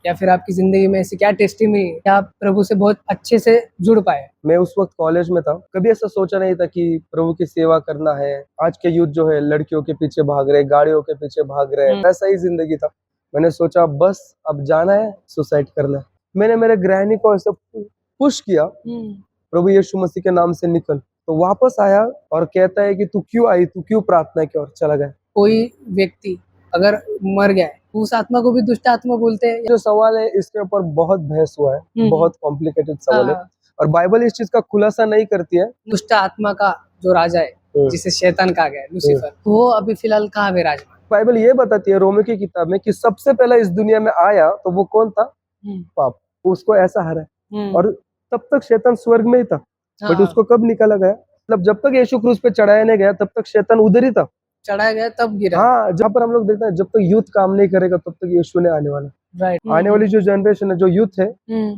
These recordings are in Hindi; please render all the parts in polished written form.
या फिर आपकी जिंदगी में ऐसी क्या टेस्टिमनी कि आप प्रभु से बहुत अच्छे से जुड़ पाए? मैं उस वक्त कॉलेज में था, कभी ऐसा सोचा नहीं था कि प्रभु की सेवा करना है। आज के यूथ जो है लड़कियों के पीछे भाग रहे, गाड़ियों के पीछे भाग रहे, वैसा ही जिंदगी था। मैंने सोचा बस अब जाना है, सुसाइड करना है। मैंने मेरे ग्रहणी को ऐसे पुश किया, प्रभु यीशु मसीह के नाम से निकल। तो वापस आया और कहता है कि तू क्यों आई, तू क्यों प्रार्थना की, और चला गया। कोई व्यक्ति अगर मर गया है, उस आत्मा को भी दुष्ट आत्मा बोलते हैं? जो सवाल है इसके ऊपर बहुत बहस हुआ है, बहुत कॉम्प्लिकेटेड सवाल है, हाँ। और बाइबल इस चीज का खुलासा नहीं करती है। दुष्ट आत्मा का जो राजा है, जिसे शैतान कहा गया है, लूसीफर, वो अभी फिलहाल कहाँ विराजमान? बाइबल ये बताती है रोमी की किताब में कि सबसे पहला इस दुनिया में आया तो वो कौन था? पाप। उसको ऐसा हरा है, और तब तक शैतान स्वर्ग में ही था। बट उसको कब निकाला गया? मतलब जब तक यीशु क्रूस पे चढ़ाया नहीं गया तब तक शैतान उधर ही था। चढ़ाया गया तब गिरा। हाँ, जहाँ पर हम लोग देखते हैं जब तक यूथ काम नहीं करेगा तब तक यीशु ने आने वाला। राइट। आने वाली जो जनरेशन है, जो यूथ है,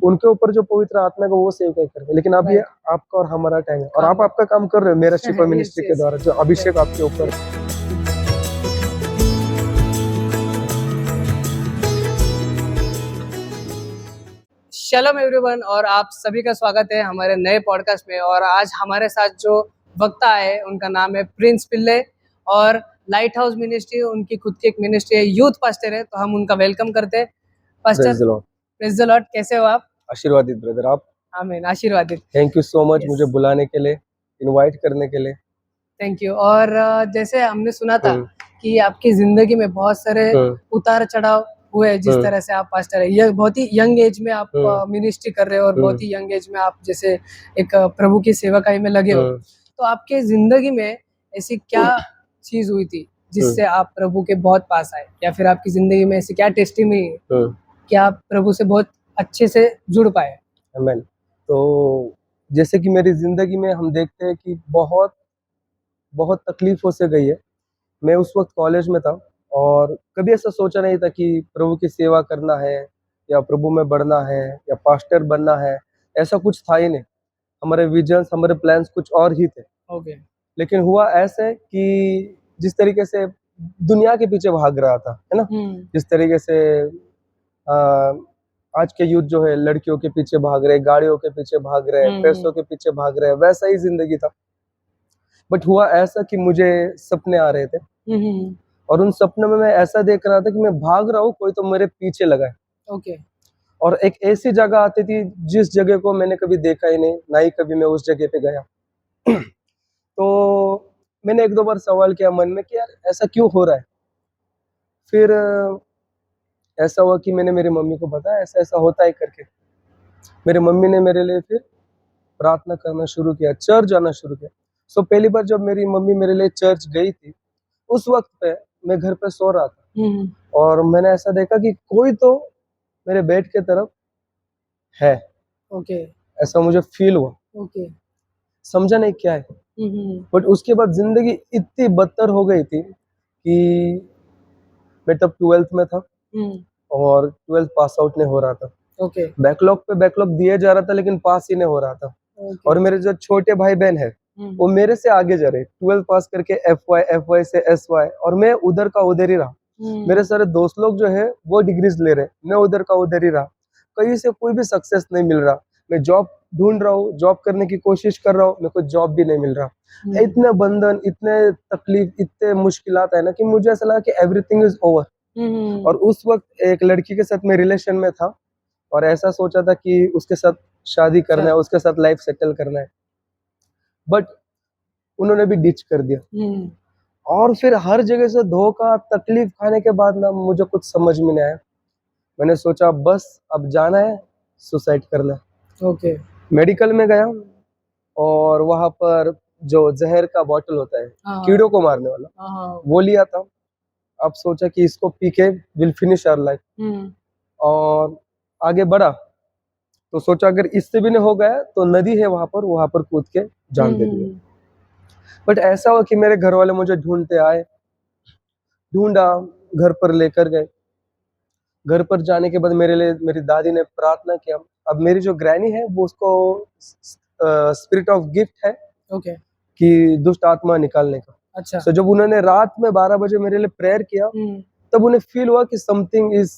उनके ऊपर जो पवित्र आत्मा है वो सेव करेगा। लेकिन अब ये आपका और हमारा टाइम है, और आप आपका काम कर रहे हो मेरा शिपा मिनिस्ट्री के द्वारा, जो अभिषेक आपके ऊपर है। शलोम एवरीवन, और आप सभी का स्वागत है हमारे नए पॉडकास्ट में। और आज हमारे साथ जो वक्ता है उनका नाम है प्रिंस पिल्ले, और लाइट हाउस मिनिस्ट्री उनकी खुद की एक मिनिस्ट्री है, यूथ पास्टर है, तो हम उनका वेलकम करते हैं। पास्टर, प्रेज द लॉर्ड, कैसे हो आप? आशीर्वादित ब्रदर, आप? आमीन, आशीर्वादित। थैंक यू सो मच मुझे बुलाने के लिए, इनवाइट करने के लिए। Thank you. और जैसे हमने सुना था कि आपकी जिंदगी में बहुत सारे उतार चढ़ाव हुए, जिस तरह से आप पास्टर है, ये बहुत ही यंग एज में आप मिनिस्ट्री कर रहे हो, और बहुत ही यंग एज में आप जैसे एक प्रभु की सेवकाई में लगे हो। तो आपके जिंदगी में ऐसी क्या चीज हुई थी जिससे आप प्रभु के बहुत पास आए, या फिर आपकी जिंदगी में ऐसी क्या टेस्टिमनी कि आप प्रभु से बहुत अच्छे से जुड़ पाए? आमीन। तो जैसे कि मेरी जिंदगी में हम देखते हैं कि बहुत बहुत तकलीफों से गई है। मैं उस वक्त कॉलेज में था, और कभी ऐसा सोचा नहीं था कि प्रभु की सेवा करना है, या प्रभु में बढ़ना है, या पास्टर बनना है। ऐसा कुछ था ही नहीं। हमारे विजन्स, हमारे प्लान्स कुछ और ही थे। लेकिन हुआ ऐसे कि जिस तरीके से दुनिया के पीछे भाग रहा था, है ना, जिस तरीके से आज के यूथ जो है लड़कियों के पीछे भाग रहे, गाड़ियों के पीछे भाग रहे, पैसों के पीछे भाग रहे, वैसा ही जिंदगी था। बट हुआ ऐसा कि मुझे सपने आ रहे थे, और उन सपनों में मैं ऐसा देख रहा था कि मैं भाग रहा हूँ, कोई तो मेरे पीछे लगा है। और एक ऐसी जगह आती थी जिस जगह को मैंने कभी देखा ही नहीं, ना ही कभी मैं उस जगह पे गया। तो मैंने एक दो बार सवाल किया मन में कि यार ऐसा क्यों हो रहा है। फिर ऐसा हुआ कि मैंने मेरी मम्मी को बताया ऐसा ऐसा होता है करके। मेरी मम्मी ने मेरे लिए फिर प्रार्थना करना शुरू किया, चर्च जाना शुरू किया। सो पहली बार जब मेरी मम्मी मेरे लिए चर्च गई थी, उस वक्त पे मैं घर पे सो रहा था, और मैंने ऐसा देखा कि कोई तो मेरे बेड के तरफ है। ऐसा मुझे फील हुआ। समझा नहीं क्या है। बट उसके बाद जिंदगी इतनी बदतर हो गई थी कि मैं तब 12th में था, और 12th पास आउट नहीं हो रहा था। बैकलॉग पे बैकलॉग दिए जा रहा था, लेकिन पास ही नहीं हो रहा था। और मेरे जो छोटे भाई बहन है वो मेरे से आगे जा रहे, 12th पास करके FY से SY, और मैं उधर का उधर ही रहा। मेरे सारे दोस्त लोग जो है वो डिग्रीज ले रहे, मैं उधर का उधर ही रहा। कहीं से कोई भी सक्सेस नहीं मिल रहा। मैं जॉब ढूंढ रहा हूँ, जॉब करने की कोशिश कर रहा हूँ, मेरे को जॉब भी नहीं मिल रहा। इतने बंधन, इतने तकलीफ, इतने मुश्किलात है ना कि मुझे ऐसा लगा कि एवरीथिंग इज ओवर। और उस वक्त एक लड़की के साथ मैं रिलेशन में था, और ऐसा सोचा था कि उसके साथ शादी करना है, उसके साथ लाइफ सेटल करना है। बट उन्होंने भी डिच कर दिया। और फिर हर जगह से धोखा, तकलीफ खाने के बाद ना मुझे कुछ समझ में नहीं आया। मैंने सोचा बस अब जाना है, सुसाइड करना है। मेडिकल में गया, और वहां पर जो जहर का बोतल होता है, कीड़ों को मारने वाला, वो लिया था। अब सोचा कि इसको पी के विल फिनिश आवर लाइफ। और आगे बढ़ा तो सोचा अगर इससे भी नहीं हो गया तो नदी है वहां पर कूद के जान दे दूंगा। बट ऐसा हुआ कि मेरे घर वाले मुझे ढूंढते आए, ढूंढा, घर पर लेकर गए। घर पर जाने के बाद मेरे लिए मेरी दादी ने प्रार्थना किया। अब मेरी जो ग्रैनी है वो उसको स्पिरिट ऑफ गिफ्ट है कि दुष्ट आत्मा निकालने का। अच्छा। So, जब उन्होंने रात में 12 बजे मेरे लिए प्रेयर किया, तब उन्हें फील हुआ कि समथिंग इज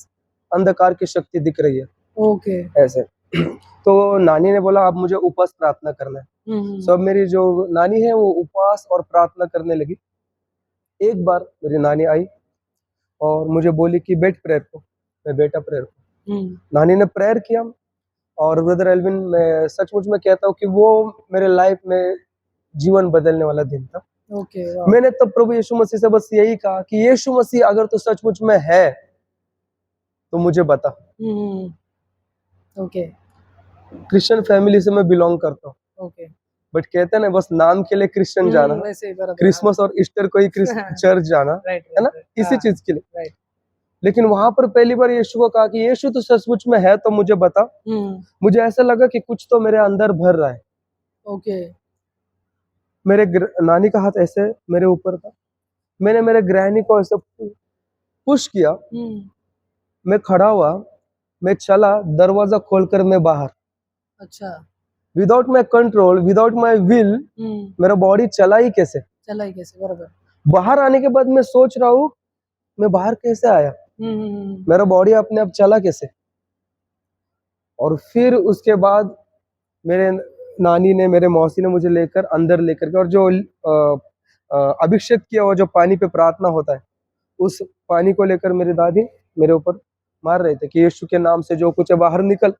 अंधकार की शक्ति दिख रही है ओके। ऐसे। तो नानी ने बोला अब मुझे उपवास प्रार्थना करना है। सब मेरी जो नानी है वो उपवास और प्रार्थना करने लगी। एक बार मेरी नानी आई और मुझे बोली कि बैठ प्रेयर को। मैं बैठा प्रेयर को। नानी ने प्रेयर किया और ब्रदर एल्विन मैं सचमुच में कहता हूँ कि वो मेरे लाइफ में जीवन बदलने वाला दिन था। ओके। मैंने तब प्रभु यीशु मसीह से बस यही कहा कि यीशु मसीह अगर तू सचमुच में है तो मुझे बता। ओके। क्रिश्चियन फैमिली से मैं बिलोंग करता हूँ, ओके। बट कहते हैं ना बस नाम के लिए क्रिश्चियन जाना, वैसे ही बराबर। क्रिसमस और ईस्टर को ही चर्च जाना, राइट है ना, राइट। इसी चीज के लिए। राइट। लेकिन वहां पर पहली बार यीशु को कहा कि यीशु तो सचमुच में है तो मुझे बता। मुझे ऐसा लगा कि कुछ तो मेरे अंदर भर रहा है। ओके। मेरे नानी का हाथ ऐसे मेरे ऊपर था, मैंने मेरे ग्रहणी को ऐसे पुश किया, मैं खड़ा हुआ, मैं चला, दरवाजा खोलकर मैं बाहर। अच्छा। Without my control, without my will, मेरा बॉडी चला ही कैसे। बराबर। बाहर आने के बाद मैं सोच रहा हूँ मैं बाहर कैसे आया, मेरा बॉडी अपने आप चला कैसे। और फिर उसके बाद मेरे नानी ने, मेरे मौसी ने मुझे लेकर अंदर लेकर के, और जो अभिषेक किया हुआ जो पानी पे प्रार्थना होता है, उस पानी को लेकर मेरी दादी मेरे ऊपर मार रहे थे कि यीशु के नाम से जो कुछ है बाहर निकल।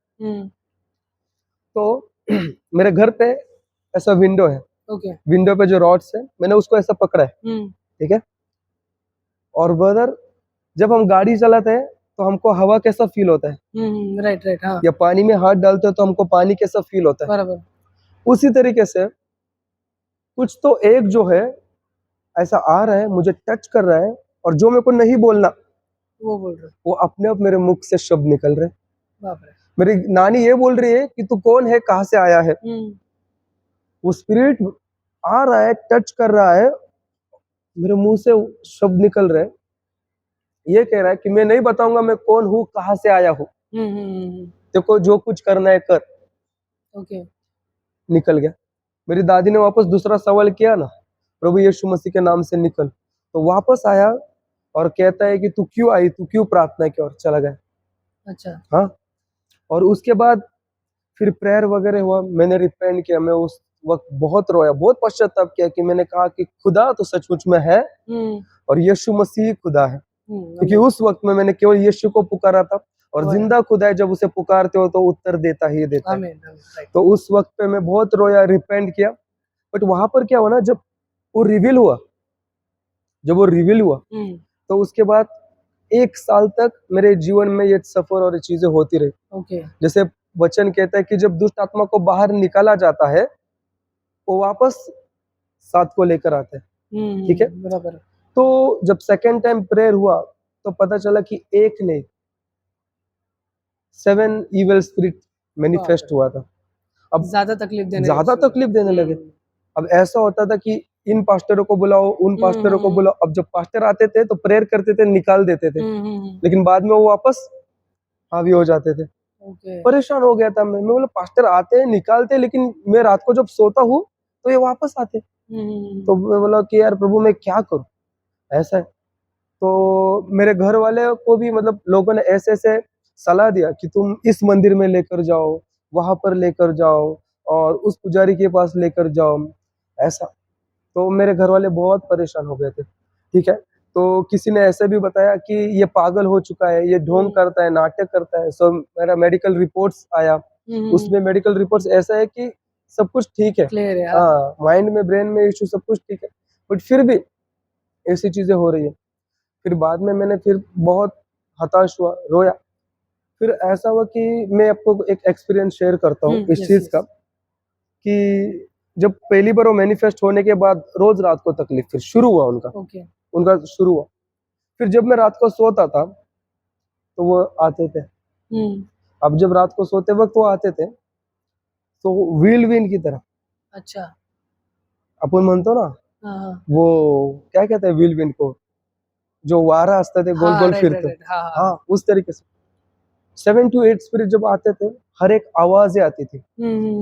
तो मेरे घर पे ऐसा विंडो है, विंडो पे जो रॉड्स है मैंने उसको ऐसा पकड़ा है, ठीक है। और ब्रदर जब हम गाड़ी चलाते हैं तो हमको हवा कैसा फील होता है, राइट राइट। हाँ। या पानी में हाथ डालते हैं तो हमको पानी कैसा फील होता है, बराबर। उसी तरीके से कुछ तो एक जो है ऐसा आ रहा है, मुझे टच कर रहा है, और जो मेरे को नहीं बोलना वो बोल रहे, वो अपने आप मेरे मुख से शब्द निकल रहे। बाप रे। मेरी नानी ये बोल रही है कि तू कौन है, कहाँ से आया है। वो स्पिरिट आ रहा है, टच कर रहा है, मेरे मुंह से शब्द निकल रहे, ये कह रहा है कि मैं नहीं बताऊंगा मैं कौन हूँ, कहाँ से आया हूँ, देखो जो कुछ करना है कर। ओके। निकल गया। मेरी दादी ने वापस दूसरा सवाल किया ना, प्रभु यीशु मसीह के नाम से निकल, तो वापस आया और कहता है कि तू क्यों आई, तू क्यों प्रार्थना की, और चला गया। अच्छा। हाँ। और उसके बाद फिर प्रेयर वगैरह हुआ, मैंने रिपेंट किया, मैं उस वक्त बहुत रोया, बहुत पश्चाताप किया कि मैंने कहा कि खुदा तो सचमुच में है और यीशु मसीह खुदा है, क्योंकि उस वक्त में मैंने केवल यीशु को पुकारा था, और जिंदा खुदा है, जब उसे पुकारते हो तो उत्तर देता ही देता है। तो उस वक्त पे मैं बहुत रोया, रिपेंट किया। बट वहां पर क्या हुआ ना, जब वो रिवील हुआ, तो उसके बाद 1 साल तक मेरे जीवन में ये सफर और ये चीजें होती रही। जैसे वचन कहता है कि जब दुष्ट आत्मा को बाहर निकाला जाता है वो वापस साथ को लेकर आते हैं, ठीक है। बराबर। तो जब सेकेंड टाइम प्रेयर हुआ तो पता चला कि एक नहीं 7 इविल स्पिरिट मैनिफेस्ट हुआ था। अब ज्यादा तकलीफ देने लगे। अब ऐसा होता था कि इन पास्टरों को बुलाओ, उन पास्टरों को बुलाओ। अब जब पास्टर आते थे तो प्रेयर करते थे, निकाल देते थे, लेकिन बाद में वो वापस हावी हो जाते थे। परेशान हो गया था मैं बोला पास्टर आते हैं, निकालते हैं, लेकिन मैं रात को जब सोता हूँ तो ये वापस आते। तो मैं बोला कि यार प्रभु मैं क्या करूं, ऐसा है। तो मेरे घर वाले को भी मतलब लोगों ने ऐसे ऐसे सलाह दिया कि तुम इस मंदिर में लेकर जाओ, वहां पर लेकर जाओ, और उस पुजारी के पास लेकर जाओ, ऐसा। तो मेरे घर वाले बहुत परेशान हो गए थे, ठीक है। तो किसी ने ऐसे भी बताया कि ये पागल हो चुका है, ये ढोंग करता है, नाटक करता है। सो मेरा मेडिकल रिपोर्ट्स आया, उसमें मेडिकल रिपोर्ट्स ऐसा है कि सब कुछ ठीक है, क्लियर है। हाँ, माइंड में, ब्रेन में इशू सब कुछ ठीक है, बट फिर भी ऐसी चीजें हो रही है। फिर बाद में मैंने फिर बहुत हताश हुआ, रोया। फिर ऐसा हुआ कि मैं आपको एक एक्सपीरियंस शेयर करता हूँ इस चीज का, कि जब पहली बार वो मैनिफेस्ट होने के बाद रोज रात को तकलीफ फिर शुरू हुआ उनका शुरू हुआ। फिर जब मैं रात को सोता था तो वो आते थे। अब जब रात को सोते वक्त वो आते थे तो व्हील विंड की तरह, अच्छा, अपन म्हणतो ना, वो क्या कहते हैं व्हील विंड को, जो वारा असता ते गोल गोल फिरते, हाँ उस तरीके से 7 to 8 स्पिरिट जब आते थे, हर एक आवाजें आती थी,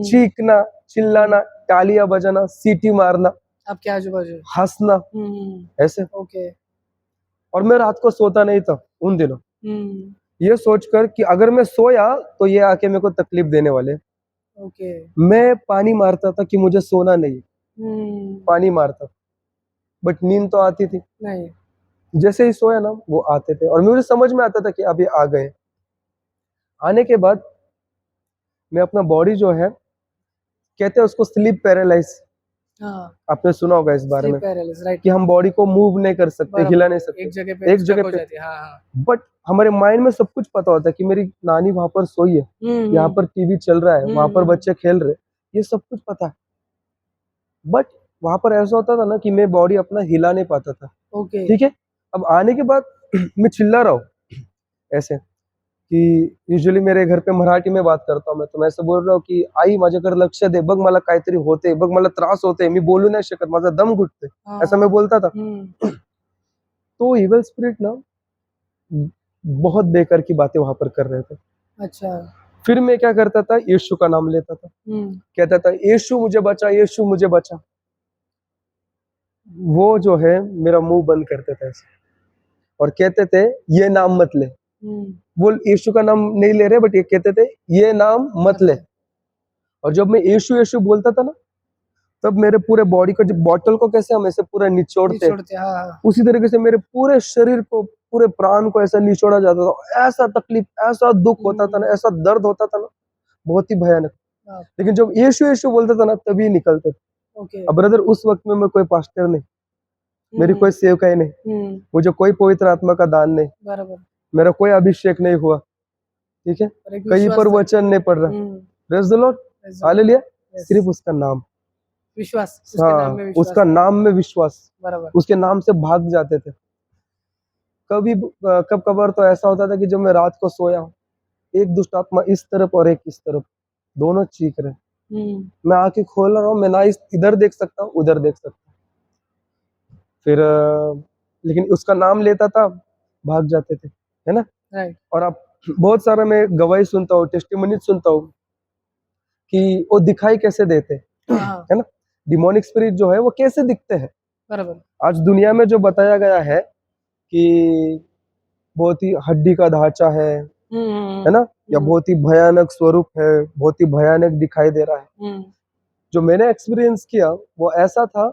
चीखना, चिल्लाना, तालियां बजाना, सीटी मारना, आपके आजू बाजू हंसना, ऐसे। ओके। और मैं रात को सोता नहीं था उन दिनों, ये सोचकर कि अगर मैं सोया तो ये आके मेरे को तकलीफ देने वाले। ओके। मैं पानी मारता था कि मुझे सोना नहीं, पानी मारता, बट नींद तो आती थी। नहीं। जैसे ही सोया ना वो आते थे और मुझे समझ में आता था कि अब ये आ गए। आने के बाद मैं अपना बॉडी जो है, कहते हैं उसको स्लीप पैरालाइज, हाँ, आपने सुना होगा इस बारे स्लीप में, पैरालिसिस, राइट। कि हम बॉडी को मूव नहीं कर सकते, बराबर, हिला नहीं एक सकते जगह पे एक स्टक जगह हो पे। जाती है। हाँ, हाँ। बट हमारे माइंड में सब कुछ पता होता है कि मेरी नानी वहां पर सोई है, यहाँ पर टीवी चल रहा है, वहां पर बच्चे खेल रहे, ये सब कुछ पता है। बट वहां पर ऐसा होता था ना कि मैं बॉडी अपना हिला नहीं पाता था। ओके। ठीक है, अब आने के बाद मैं चिल्ला रहा हूँ ऐसे की युजली मेरे घर पे मराठी में बात करता हूँ मैं, तो मैं ऐसे बोल रहा हूँ की आई माझ्याकडे लक्ष दे, बघ मला काहीतरी होते, बघ मला त्रास होते, मी बोलू नाही शकत, माझा दम घुटते, ऐसा मैं बोलता था। तो इवल स्पिरिट ना बहुत बेकार की बातें वहां पर कर रहे थे। अच्छा। फिर मैं क्या करता था, यीशु का नाम लेता था, कहता था यीशु मुझे बचा, यीशु मुझे बचा। वो जो है मेरा मुंह बंद करते थे ऐसे और कहते थे ये नाम मत ले। वो यीशु का नाम नहीं ले रहे, बट ये कहते थे ये नाम मत ले। और जब मैं यीशु यीशु बोलता था ना, तब मेरे पूरे बॉडी को, जब बॉटल को कैसे हम ऐसे पूरा निचोड़ते, हाँ। उसी तरीके से मेरे पूरे शरीर को, पूरे प्राण को ऐसा निचोड़ा जाता था। ऐसा तकलीफ, ऐसा दुख होता था ना, ऐसा दर्द होता था ना, बहुत ही भयानक। लेकिन जब यीशु यीशु बोलता था ना, तभी निकलते थे। अब ब्रदर उस वक्त में मैं कोई पास्टर नहीं, मेरी कोई सेवकाई नहीं, मुझे कोई पवित्र आत्मा का दान नहीं, बराबर। मेरा कोई अभिषेक नहीं हुआ, ठीक है, कहीं पर वचन नहीं पढ़ रहा। Praise the Lord, hallelujah. सिर्फ उसका नाम, विश्वास, हाँ, उसका नाम में विश्वास, बराबर। उसके नाम से भाग जाते थे। कब कभार तो ऐसा होता था कि जब मैं रात को सोया हूँ, एक दुष्ट आत्मा इस तरफ और एक इस तरफ, दोनों चीख रहे, मैं आंखें खोल रहा हूँ, मैं ना इधर देख सकता हूँ, उधर देख सकता हूँ। फिर लेकिन उसका नाम लेता था, भाग जाते थे, है ना। राइट। और अब बहुत सारा मैं गवाही सुनता हूँ, टेस्टिमनी सुनता हूँ कि वो दिखाई कैसे देते, है ना, डिमोनिक स्पिरिट जो है वो कैसे दिखते हैं। बराबर। आज दुनिया में जो बताया गया है कि बहुत ही हड्डी का ढांचा है ना, या बहुत ही भयानक स्वरूप है, बहुत ही भयानक दिखाई दे रहा है। जो मैंने एक्सपीरियंस किया वो ऐसा था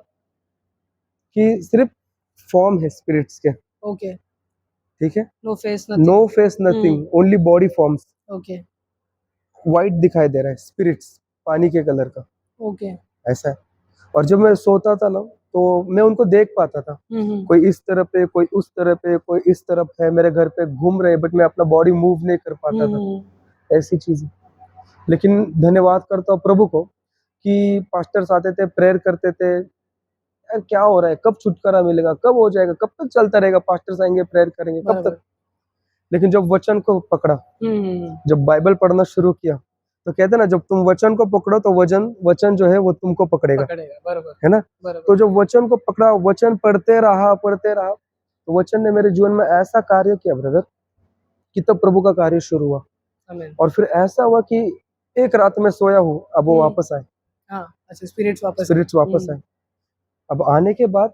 कि सिर्फ फॉर्म है स्पिरिट्स के, ओके, ठीक है, no face no face nothing, only body forms, okay, white दिखाई दे रहा है, स्पिरिट्स पानी के कलर का, ओके, ऐसा है। और जब मैं सोता था ना, तो मैं उनको देख पाता था, कोई इस तरफ पे, कोई उस तरफ पे, कोई इस तरफ है, मेरे घर पे घूम रहे, बट मैं अपना बॉडी मूव नहीं कर पाता था, ऐसी चीजें। लेकिन धन्यवाद करता हूँ प्रभु को कि पास्टर्स आते थे, प्रेयर करते थे, यार क्या हो रहा है, कब छुटकारा मिलेगा, कब हो जाएगा, कब तक चलता रहेगा, पास्टर्स आएंगे प्रेयर करेंगे, कब तक। लेकिन जब वचन को पकड़ा, जब बाइबल पढ़ना शुरू किया, तो कहते हैं ना, जब तुम वचन को पकड़ो तो वचन जो है वो तुमको पकड़ेगा, बराबर, है ना। तो जब वचन को पकड़ा, वचन पढ़ते रहा, तो वचन ने मेरे जीवन में ऐसा कार्य किया ब्रदर, कि तब प्रभु का कार्य शुरू हुआ। और फिर ऐसा हुआ कि एक रात में सोया हूँ, अब वो वापस आए, अच्छा, स्पिरिट्स वापस आए। अब आने के बाद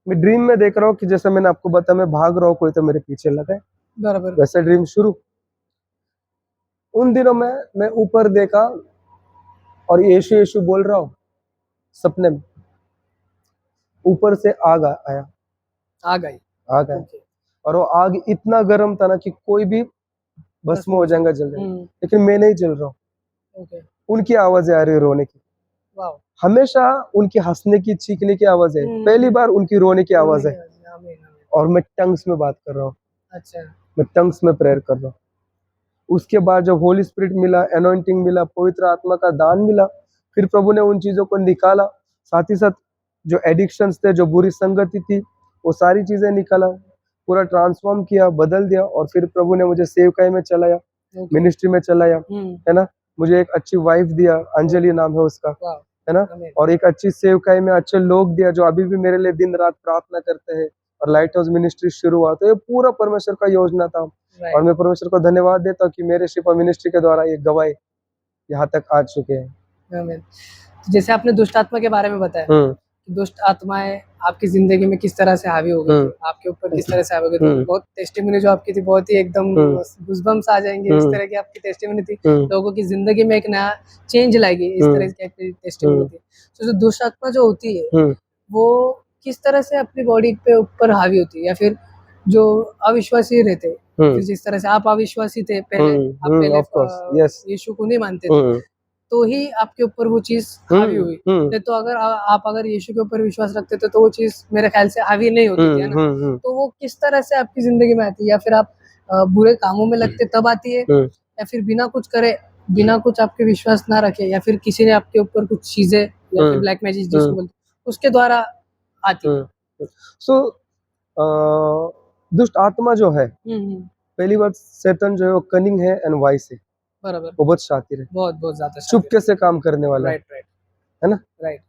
मैं ड्रीम में देख रहा हूँ कि जैसे मैंने आपको बताया, मैं भाग रहा हूँ, कोई तो मेरे पीछे लगा है, बराबर। वैसा ड्रीम शुरू। उन दिनों में मैं ऊपर देखा और यीशु यीशु बोल रहा हूँ सपने में, ऊपर से आग आया, आग आई, और वो आग इतना गर्म था ना कि कोई भी भस्म हो जाएगा, जल जाएगा, लेकिन मैं नहीं जल रहा हूँ। उनकी आवाजें आ रही है रोने की, हमेशा उनकी हंसने की, चीखने की आवाज है, पहली बार उनकी रोने की आवाज है। और मैं टंग्स में बात कर रहा हूँ, अच्छा, मैं टंग्स में प्रेयर कर रहा हूँ। उसके बाद जब होली स्पिरिट मिला, एनॉइंटिंग मिला, पवित्र आत्मा का दान मिला, फिर प्रभु ने उन चीजों को निकाला, साथ ही साथ जो एडिक्शंस थे, जो बुरी संगति थी, वो सारी चीजें निकाला, पूरा ट्रांसफॉर्म किया, बदल दिया। और फिर प्रभु ने मुझे सेवकाई में चलाया, मिनिस्ट्री में चलाया, है ना। मुझे एक अच्छी वाइफ दिया, अंजलि नाम है उसका, है ना। और एक अच्छी सेवकाई में अच्छे लोग दिया, जो अभी भी मेरे लिए दिन रात प्रार्थना करते हैं। और लाइट हाउस मिनिस्ट्री शुरू हुआ, तो ये पूरा परमेश्वर का योजना था। और मैं परमेश्वर को धन्यवाद देता हूँ कि मेरे शिफा मिनिस्ट्री के द्वारा ये गवाही यहाँ तक आ चुके हैं। जैसे आपने दुष्ट आत्मा के बारे में बताया, दुष्ट आत्माएं आपकी जिंदगी में किस तरह से हावी हो गई थी, आपके ऊपर किस तरह से हावी हो गई थी। बहुत टेस्टिमनी जो आपकी थी बहुत ही एकदम गूज़बम्प्स आ जाएंगे, इस तरह की आपकी टेस्टिमनी थी। लोगों की जिंदगी में एक नया चेंज लाएगी, इस तरह की आपकी टेस्टिमनी थी। तो जो दुष्ट आत्मा जो होती है वो किस तरह से अपनी बॉडी पे ऊपर हावी होती है, या फिर जो अविश्वासी रहते, फिर जिस तरह से आप अविश्वासी थे पहले, आप पहले यीशु को नहीं मानते थे, तो ही आपके ऊपर वो चीज हावी हुई। नहीं तो अगर आप अगर यीशु के ऊपर विश्वास रखते थे तो वो चीज मेरे ख्याल से हावी नहीं होती थी, है ना। तो वो किस तरह से आपकी जिंदगी में आती है, या फिर आप बुरे कामों में लगते तब आती है, या फिर बिना कुछ करे, बिना कुछ आपके विश्वास ना रखे, या फिर किसी ने आपके ऊपर कुछ चीजें या फिर ब्लैक मैजिक जिसको बोलते उसके द्वारा आती है। सो दुष्ट आत्मा जो है, पहली बात शैतान जो है वो कनिंग है एंड वाइस है, बराबर, वो बहुत शातिर है, बहुत बहुत ज्यादा चुपके से काम करने वाला है, राइट, है ना। राइट।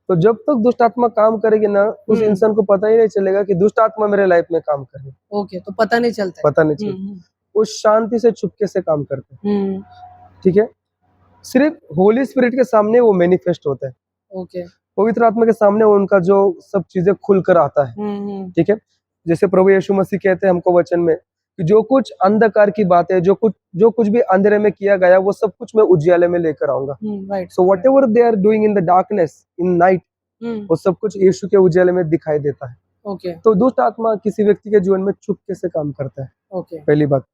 तो जब तक दुष्ट आत्मा काम करेगी ना, उस इंसान को पता ही नहीं चलेगा कि दुष्ट आत्मा मेरे लाइफ में काम कर रही है। ओके, तो पता नहीं चलता है। पता नहीं चलता, वो शांति से चुपके से काम करते हैं, ठीक है। सिर्फ होली स्पिरिट के सामने वो मैनिफेस्ट होता है, ओके, पवित्र आत्मा के सामने उनका जो सब चीजें खुलकर आता है, ठीक है। जैसे प्रभु यीशु मसीह कहते हैं हमको वचन में कि जो कुछ अंधकार की बात है, जो कुछ भी अंधेरे में किया गया, वो सब कुछ मैं उजियाले में लेकर आऊंगा। So whatever they are doing in the darkness in night, वो सब कुछ यीशु के उजियाले में दिखाई देता है। ओके, तो दुष्ट आत्मा किसी व्यक्ति के जीवन में चुपके से काम करता है, ओके, पहली बात।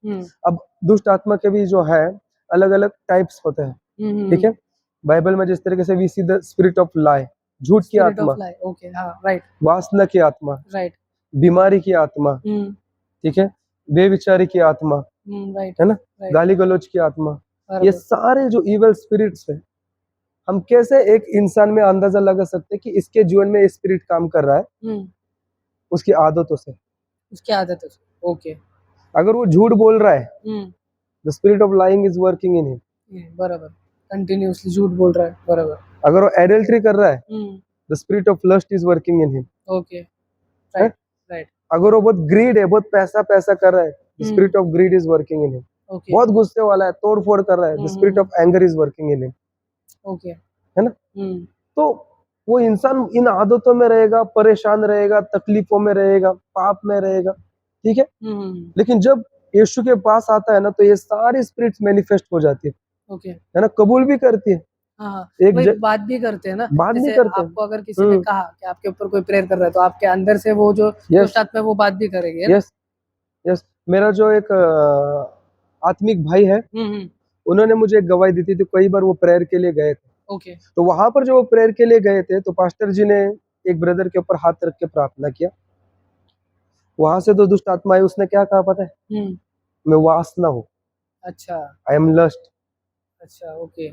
अब दुष्ट आत्मा के भी जो है अलग अलग टाइप्स होते हैं, ठीक है। बाइबल में जिस तरीके से we see the spirit of lie, झूठ की आत्मा, ओके, हाँ, राइट, वासना की आत्मा, राइट, बीमारी की आत्मा, ठीक है, बेविचारी की आत्मा, राइट, है ना, गाली गलौज की आत्मा, ये सारे जो इवल स्पिरिट्स है, हम कैसे एक इंसान में अंदाजा लगा सकते हैं कि इसके जीवन में ये स्पिरिट काम कर रहा है, उसकी आदतों से, ओके। अगर वो झूठ बोल रहा है, the spirit of lying is working in him, बराबर, कंटिन्यूअसली झूठ बोल रहा है, बराबर। अगर वो एडल्ट्री कर रहा है, the spirit of lust is working in him, okay, right, right. अगर वो बहुत ग्रीड है, बहुत पैसा कर रहा है, the spirit of grid is working in him, बहुत गुस्से वाला है, तोड़ फोड़ कर रहा है, the spirit of anger is working in him, okay, है ना। तो वो इंसान इन आदतों में रहेगा, परेशान रहेगा, तकलीफों में रहेगा, पाप में रहेगा, ठीक है। लेकिन जब यीशु के पास आता है ना, तो ये सारी स्पिरिट्स मैनिफेस्ट हो जाती है, ओके, है ना, कबूल भी करती है, एक बात भी करते हैं ना, बात नहीं जैसे करते हैं। आपको अगर किसी ने कहा कि आपके ऊपर कोई प्रेयर कर रहा है, तो आपके अंदर से वो जो दुष्ट आत्मा है वो बात भी करेगी, है ना? यस। मेरा जो एक आत्मिक भाई है, उन्होंने मुझे एक गवाही दी थी, तो कई बार वो प्रेयर के लिए गए थे। ओके, तो वहां पर जो वो प्रेयर के लिए गए थे, तो पास्टर जी ने एक ब्रदर के ऊपर हाथ रख के प्रार्थना किया, वहां से तो दुष्ट आत्मा है, उसने क्या कहा पता है? मैं वासना हूँ, अच्छा, आई एम लस्ट, अच्छा, ओके,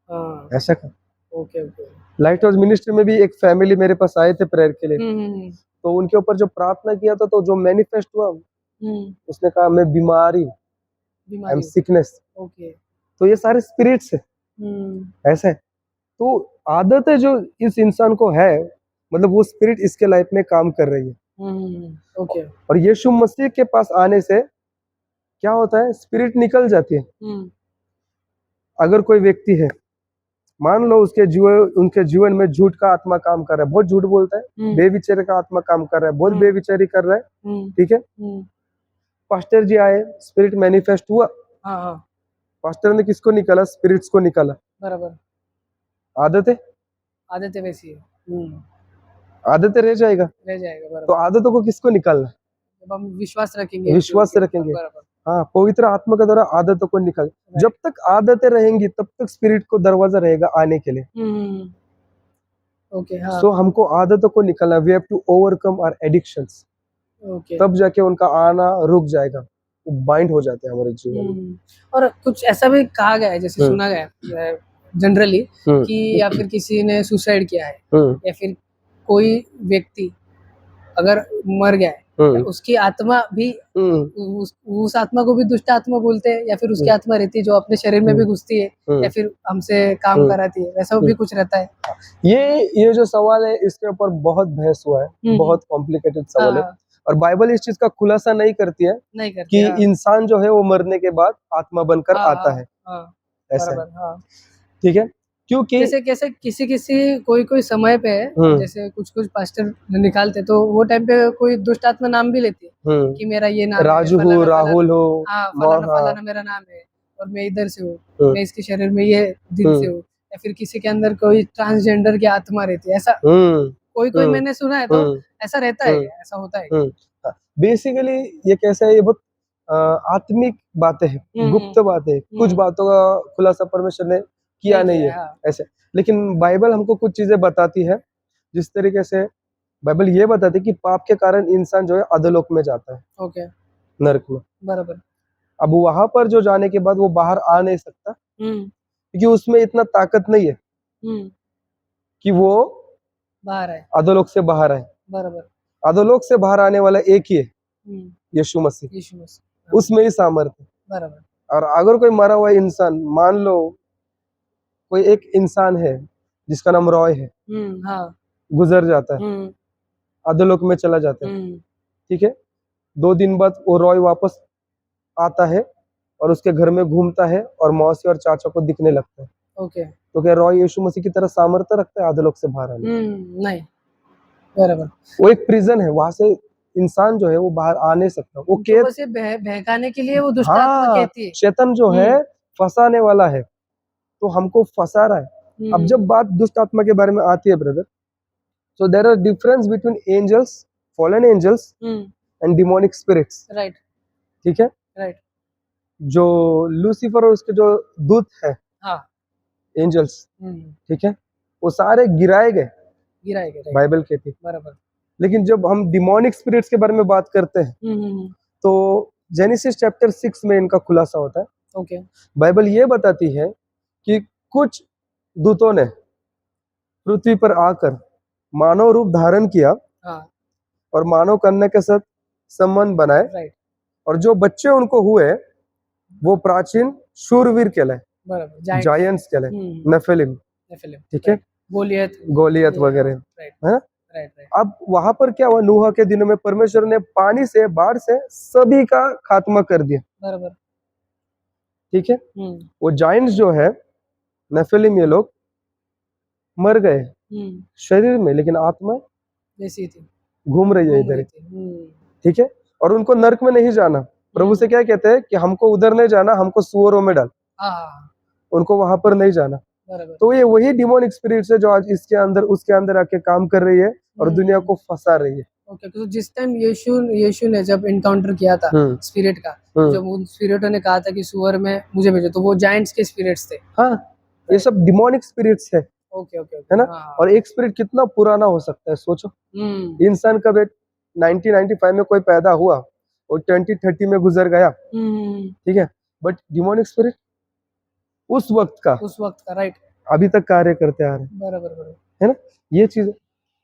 हाँ, ऐसा कहा। Okay, okay, light house ministry में भी एक फैमिली मेरे पास आए थे प्रेयर के लिए, तो उनके ऊपर जो प्रार्थना किया था, तो जो मैनिफेस्ट हुआ, उसने कहा मैं बीमारी हूँ, आई एम सिकनेस। ओके, तो ये सारे स्पिरिट्स है, ऐसा है। तो आदत है जो इस इंसान को है, मतलब वो स्पिरिट इसके लाइफ में काम कर रही है, ओके, और यीशु मसीह के पास आने से क्या होता है, स्पिरिट निकल जाती है। अगर कोई व्यक्ति है, मान लो उनके जीवन में झूठ का आत्मा काम कर रहा है, बहुत झूठ बोलता है, बेविचारी का आत्मा काम कर रहा है, बहुत बेविचारी कर रहा है, ठीक है। पास्टर जी आए, स्पिरिट मैनिफेस्ट हुआ, पास्टर ने किसको निकाला? स्पिरिट्स को निकाला, बराबर। आदतें वैसी है, आदतें रह जाएगा, बराबर। तो आदतों को किसको निकालना? जब हम विश्वास रखेंगे, विश्वास से रखेंगे, हाँ, पवित्र आत्मा के द्वारा आदतों को निकाल। जब तक आदतें रहेंगी तब तक स्पिरिट को दरवाजा रहेगा आने के लिए। ओके, हाँ। सो हमको आदतों को निकालना, we have to overcome our addictions, तब जाके उनका आना रुक जाएगा, वो बाइंड हो जाते हैं हमारे जीवन में। और कुछ ऐसा भी कहा गया है, जैसे सुना गया है जनरली कि या फिर किसी ने सुसाइड किया है, या फिर कोई व्यक्ति अगर मर गया है, उसकी आत्मा भी उस आत्मा को भी दुष्ट आत्मा बोलते हैं, या फिर उसकी आत्मा रहती है जो अपने शरीर में भी घुसती है, या फिर हमसे काम कराती है, वैसा भी कुछ रहता है। ये जो सवाल है, इसके ऊपर बहुत बहस हुआ है, बहुत कॉम्प्लिकेटेड सवाल है, और बाइबल इस चीज का खुलासा नहीं करती है कि इंसान जो है वो मरने के बाद आत्मा बनकर आता है, ऐसा है, ठीक है। क्योंकि जैसे कैसे किसी किसी कोई समय पे जैसे कुछ कुछ पास्टर निकालते तो वो टाइम पे कोई दुष्ट आत्मा नाम भी लेती है कि मेरा ये नाम है, राजू हो, फलाना राहुल हो, हाँ हाँ फलाना मेरा नाम है और मैं इधर से हूँ, मैं इसके शरीर में ये दिन से हूँ, या फिर किसी के अंदर कोई ट्रांसजेंडर की आत्मा रहती है, ऐसा कोई मैंने सुना है, तो ऐसा रहता है क्या? ऐसा होता है? बेसिकली ये कैसा है, ये बहुत आत्मिक बातें हैं, गुप्त बातें हैं, कुछ बातों का खुलासा परमेश्वर ने किया नहीं है ऐसे। लेकिन बाइबल हमको कुछ चीजें बताती है, जिस तरीके से बाइबल ये बताती है कि पाप के कारण इंसान जो है अधोलोक में जाता है, ओके, नरक में। बराबर। अब वहां पर जो जाने के बाद वो बाहर आ नहीं सकता, क्योंकि उसमें इतना ताकत नहीं है कि वो बाहर है, अधोलोक से बाहर आए। बराबर। अधोलोक से बाहर आने वाला एक ही है, यीशु मसीह। यीशु मसीह, उसमें ही सामर्थ्य। बराबर। और अगर कोई मरा हुआ इंसान, मान लो कोई एक इंसान है जिसका नाम रॉय है, हाँ, गुजर जाता है, अधोलोक में चला जाता है, ठीक है। 2 दिन बाद वो रॉय वापस आता है और उसके घर में घूमता है और मौसी और चाचा को दिखने लगता है। ओके, तो क्या रॉय यीशु मसीह की तरह सामर्थ्य रखता है अधोलोक से बाहर आने? नहीं, बराबर। वो एक प्रिजन है, वहां से इंसान जो है वो बाहर आ नहीं सकता। वो तो कैद, बस ये बहकाने के लिए वो दुष्ट आत्मा कहती है। शैतान जो है फंसाने वाला है, तो हमको फंसा रहा है। अब जब बात दुष्ट आत्मा के बारे में आती है brother, so there are difference between angels, fallen angels and demonic spirits, right, ठीक है। राइट, जो लूसीफर और उसके जो दूत है, हाँ, एंजल्स, ठीक है, वो सारे गिराए गए, बाइबल कहती है। बराबर। लेकिन जब हम डिमोनिक स्पिरिट्स के बारे में बात करते हैं, तो जेनेसिस चैप्टर 6 में इनका खुलासा होता है। ओके, बाइबल ये बताती है कि कुछ दूतों ने पृथ्वी पर आकर मानव रूप धारण किया, हाँ, और मानव कन्या के साथ संबंध बनाए, राइट, और जो बच्चे उनको हुए वो प्राचीन शूरवीर कहलाए, बराबर, जायंट्स कहलाए, नेफिलिम, ठीक है, गोलियत वगैरह, है ना। अब वहां पर क्या हुआ, नूह के दिनों में परमेश्वर ने पानी से, बाढ़ से सभी का खात्मा कर दिया, बराबर, ठीक है। वो जायंट्स जो है, नेफिलिम, ये लोग मर गए शरीर में, लेकिन आत्मा वैसी थी, घूम रही है इधर, ठीक है। और उनको नरक में नहीं जाना। प्रभु से क्या कहते हैं कि हमको उधर नहीं जाना, हमको सुअरों में डाल, उनको वहां पर नहीं जाना। तो ये वही डिमोनिक स्पिरिट्स है जो आज इसके अंदर उसके अंदर आके काम कर रही है और दुनिया को फंसा रही है। ओके, तो जिस टाइम यीशु ने जब इनकाउंटर किया था स्पिरिट का, जब उन स्पिरिटों ने कहा था कि सुअर में मुझे भेजो, तो वो जायंट्स के स्पिरिट्स थे। हाँ, ये सब डिमोनिक स्पिरिट्स है, ओके, ओके, है ना। और एक स्पिरिट कितना पुराना हो सकता है, सोचो। इंसान कब 1995 में कोई पैदा हुआ और 2030 में गुजर गया, ठीक है। बट डिमोनिक स्पिरिट उस वक्त का राइट, अभी तक कार्य करते आ रहे हैं, बराबर, है ना, ये चीज।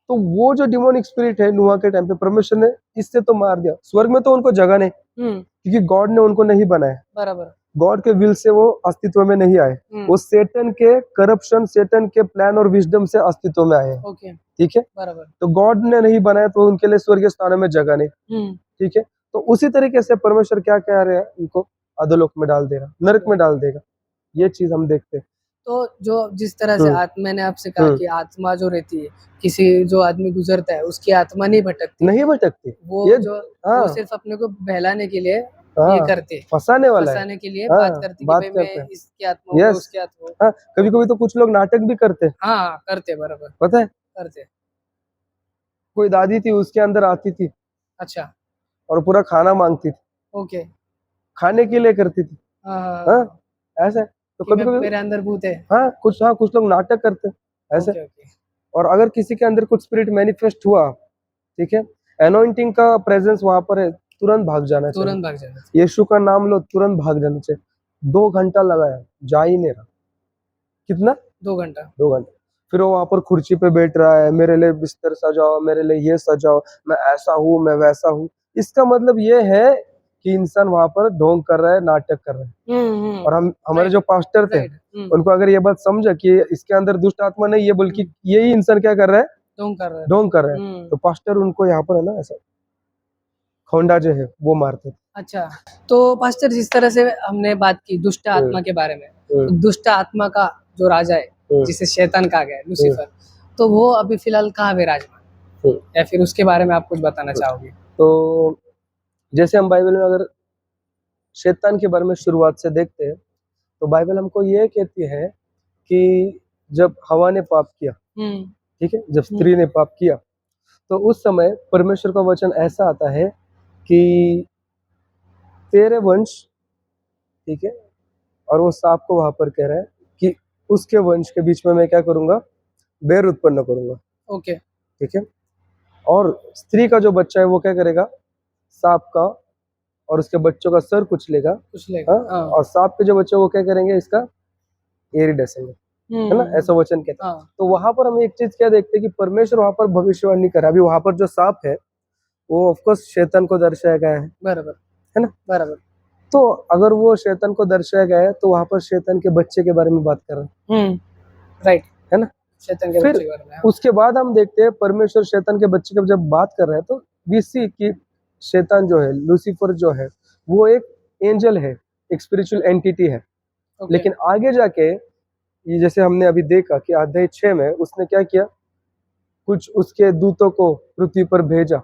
तो वो जो डिमोनिक स्पिरिट है, नूह के टाइम पे परमेश्वर ने इससे तो मार दिया। स्वर्ग में तो उनको जगह नहीं, क्योंकि गॉड ने उनको नहीं बनाया, बराबर। गॉड के विल से वो अस्तित्व में नहीं आए, वो सेटन के करप्शन, सेटन के प्लान और विजडम से अस्तित्व में आए हैं, ठीक है, बराबर। तो गॉड ने नहीं बनाया, तो उनके लिए स्वर्गीय स्थानों में जगह नहीं, ठीक है। तो उसी तरीके से परमेश्वर क्या कह रहे हैं, उनको अधोलोक में डाल देगा, नरक में डाल देगा। ये चीज हम देखते हैं। तो जो जिस तरह से मैंने आपसे कहा कि आत्मा जो रहती है, किसी जो आदमी गुजरता है उसकी आत्मा नहीं भटकती, वो ये जो वो सिर्फ अपने को बहलाने के लिए ये करते, फंसाने वाला है, फंसाने के लिए बात करती कि भाई मैं इसकी आत्मा हूँ, उसकी आत्मा हूँ। कभी कभी तो कुछ लोग नाटक भी करते, हाँ करते, बराबर, पता है। करते। कोई दादी थी, उसके अंदर आती थी, अच्छा, और पूरा खाना मांगती थी, ओके, खाने के लिए करती थी, हाँ, ऐसा। तो कभी कभी मेरे अंदर भूत है, कुछ लोग नाटक करते ऐसे। और अगर किसी के अंदर कुछ स्पिरिट मैनिफेस्ट हुआ, ठीक है, एनॉइंटिंग का प्रेजेंस वहां पर है, तुरंत भाग जाना चाहिए, तुरंत भाग जाना चाहिए। यीशु का नाम लो, तुरंत भाग जाना चाहिए। 2 घंटा लगाया, जा ही नहीं रहा। कितना? 2 घंटा, 2 घंटे। फिर वो वहां पर कुर्सी पे बैठ रहा है, मेरे लिए बिस्तर सजाओ, मेरे लिए ये सजाओ, मैं ऐसा हूँ, मैं वैसा हूँ। इसका मतलब ये है कि इंसान वहां पर ढोंग कर रहा है, नाटक कर रहा है। और हमारे जो पास्टर थे, उनको अगर ये बात समझा कि इसके अंदर दुष्ट आत्मा नहीं है, बल्कि यही इंसान क्या कर रहा है, ढोंग कर रहा है, तो पास्टर उनको यहाँ पर है ना ऐसा खोंडा जो है वो मारते थे। अच्छा, तो पास्टर जिस तरह से हमने बात की दुष्ट आत्मा के बारे में, तो दुष्ट आत्मा का जो राजा है जिसे शैतान कहा गया है, लूसीफर, तो वो अभी फिलहाल कहाँ विराजमान, या फिर उसके बारे में आप कुछ बताना चाहोगे? तो जैसे हम बाइबल में अगर शैतान के बारे में शुरुआत से देखते हैं तो बाइबल हमको ये कहती है कि जब हवा ने पाप किया, ठीक है, जब स्त्री ने पाप किया तो उस समय परमेश्वर का वचन ऐसा आता है कि तेरे वंश, ठीक है, और वो सांप को वहां पर कह रहा है कि उसके वंश के बीच में मैं क्या करूंगा, बैर उत्पन्न करूंगा, ओके, ठीक है, और स्त्री का जो बच्चा है वो क्या करेगा, सांप का और उसके बच्चों का सर कुचलेगा, हाँ, और सांप के जो बच्चे वो क्या करेंगे, इसका एरी डसेंगे, है ना, ऐसा वचन कहता है। तो वहां पर हम एक चीज क्या देखते हैं कि परमेश्वर वहां पर भविष्यवाणी कर रहा है। अभी वहां पर जो सांप है वो ऑफकोर्स शैतान को दर्शाया गया है, बराबर, है ना, बराबर। तो अगर वो शैतान को दर्शाया गया है तो वहां पर शैतान के बच्चे के बारे में बात कर रहे हैं, राइट, है ना। शैतान के फिर बच्चे के बारे में, हाँ। उसके बाद हम देखते हैं परमेश्वर शैतान के बच्चे की जब बात कर रहे हैं तो वी सी कि शैतान जो है, लूसीफर जो है, वो एक एंजल है, एक स्पिरिचुअल एंटिटी है। लेकिन आगे जाके ये जैसे हमने अभी देखा कि अध्याय 6 में उसने क्या किया, कुछ उसके दूतों को पृथ्वी पर भेजा,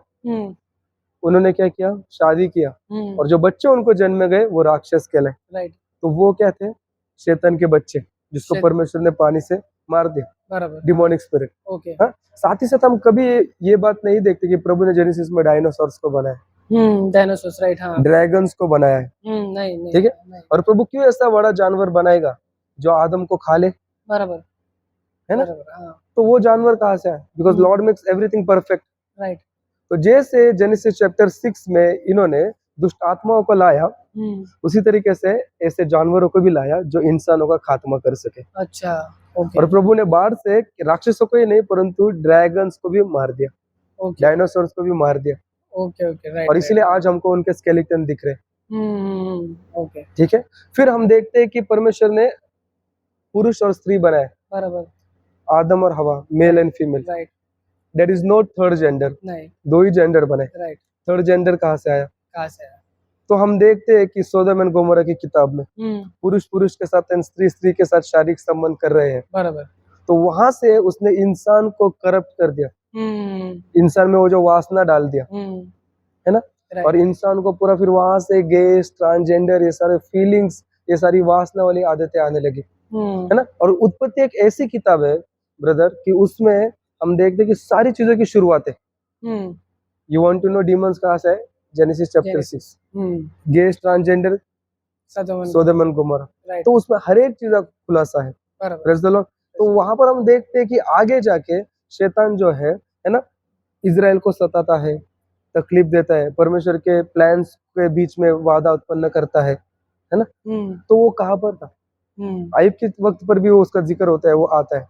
उन्होंने क्या किया, शादी किया, और जो बच्चे उनको जन्म गए वो राक्षस कहलाए, राइट, तो वो क्या थे, शैतान के बच्चे, जिसको परमेश्वर ने पानी से मार दिया, बराबर, डिमोनिक स्पिरिट। ओके, हाँ, साथ ही साथ हम कभी ये बात नहीं देखते कि प्रभु ने जेनेसिस में डायनासोर्स को बनाया, डायनासोर्स, राइट, हाँ, ड्रैगन्स को बनाया है, नहीं, ठीक है, और प्रभु क्यों ऐसा बड़ा जानवर बनाएगा जो आदम को खा ले, बराबर, है ना, हाँ, तो वो जानवर कहाँ से आया, because Lord makes everything perfect, right. तो जैसे जेनेसिस चैप्टर 6 में इन्होंने दुष्ट आत्माओं को लाया, उसी तरीके से ऐसे जानवरों को भी लाया जो इंसानों का खात्मा कर सके। अच्छा, ओके, और प्रभु ने बाहर से राक्षसों को ही नहीं परंतु ड्रैगन्स को भी मार दिया, ओके, डायनासोर्स को भी मार दिया, ओके, राइट, और इसीलिए आज हमको उनके स्केलेटन दिख रहे, ओके, ठीक है। फिर हम देखते हैं कि परमेश्वर ने पुरुष और स्त्री बनाए, बराबर, आदम और हवा, male and female, right, there is no third gender, नहीं, दो ही जेंडर बने, राइट, थर्ड जेंडर कहाँ से आया, कहाँ से आया? तो हम देखते हैं कि सोदोम एंड गोमोरा की किताब में पुरुष पुरुष के साथ एंड स्त्री स्त्री के साथ शारीरिक संबंध कर रहे हैं, बराबर, तो वहां से उसने इंसान को करप्ट कर दिया, इंसान में वो जो वासना डाल दिया, है ना, और इंसान को पूरा फिर वहां से गेस, ट्रांसजेंडर, ये सारे फीलिंग्स, ये सारी वासना वाली आदतें आने लगी, है ना। और उत्पत्ति एक ऐसी किताब है ब्रदर कि उसमें हम देखते हैं कि सारी चीजों की शुरुआत है। You want to know demons कहाँ से है, Genesis chapter 6, guess, transgender, Sodom and Gomorrah, तो उसमें हर एक चीज का खुलासा है, प्रेज़ द लॉर्ड। तो वहां पर हम देखते हैं कि आगे जाके शैतान जो है ना, इजराइल को सताता है, तकलीफ देता है, परमेश्वर के प्लान्स के बीच में वादा उत्पन्न करता है ना, तो वो कहाँ पर था, आयुब के वक्त पर भी वो उसका जिक्र होता है, वो आता है,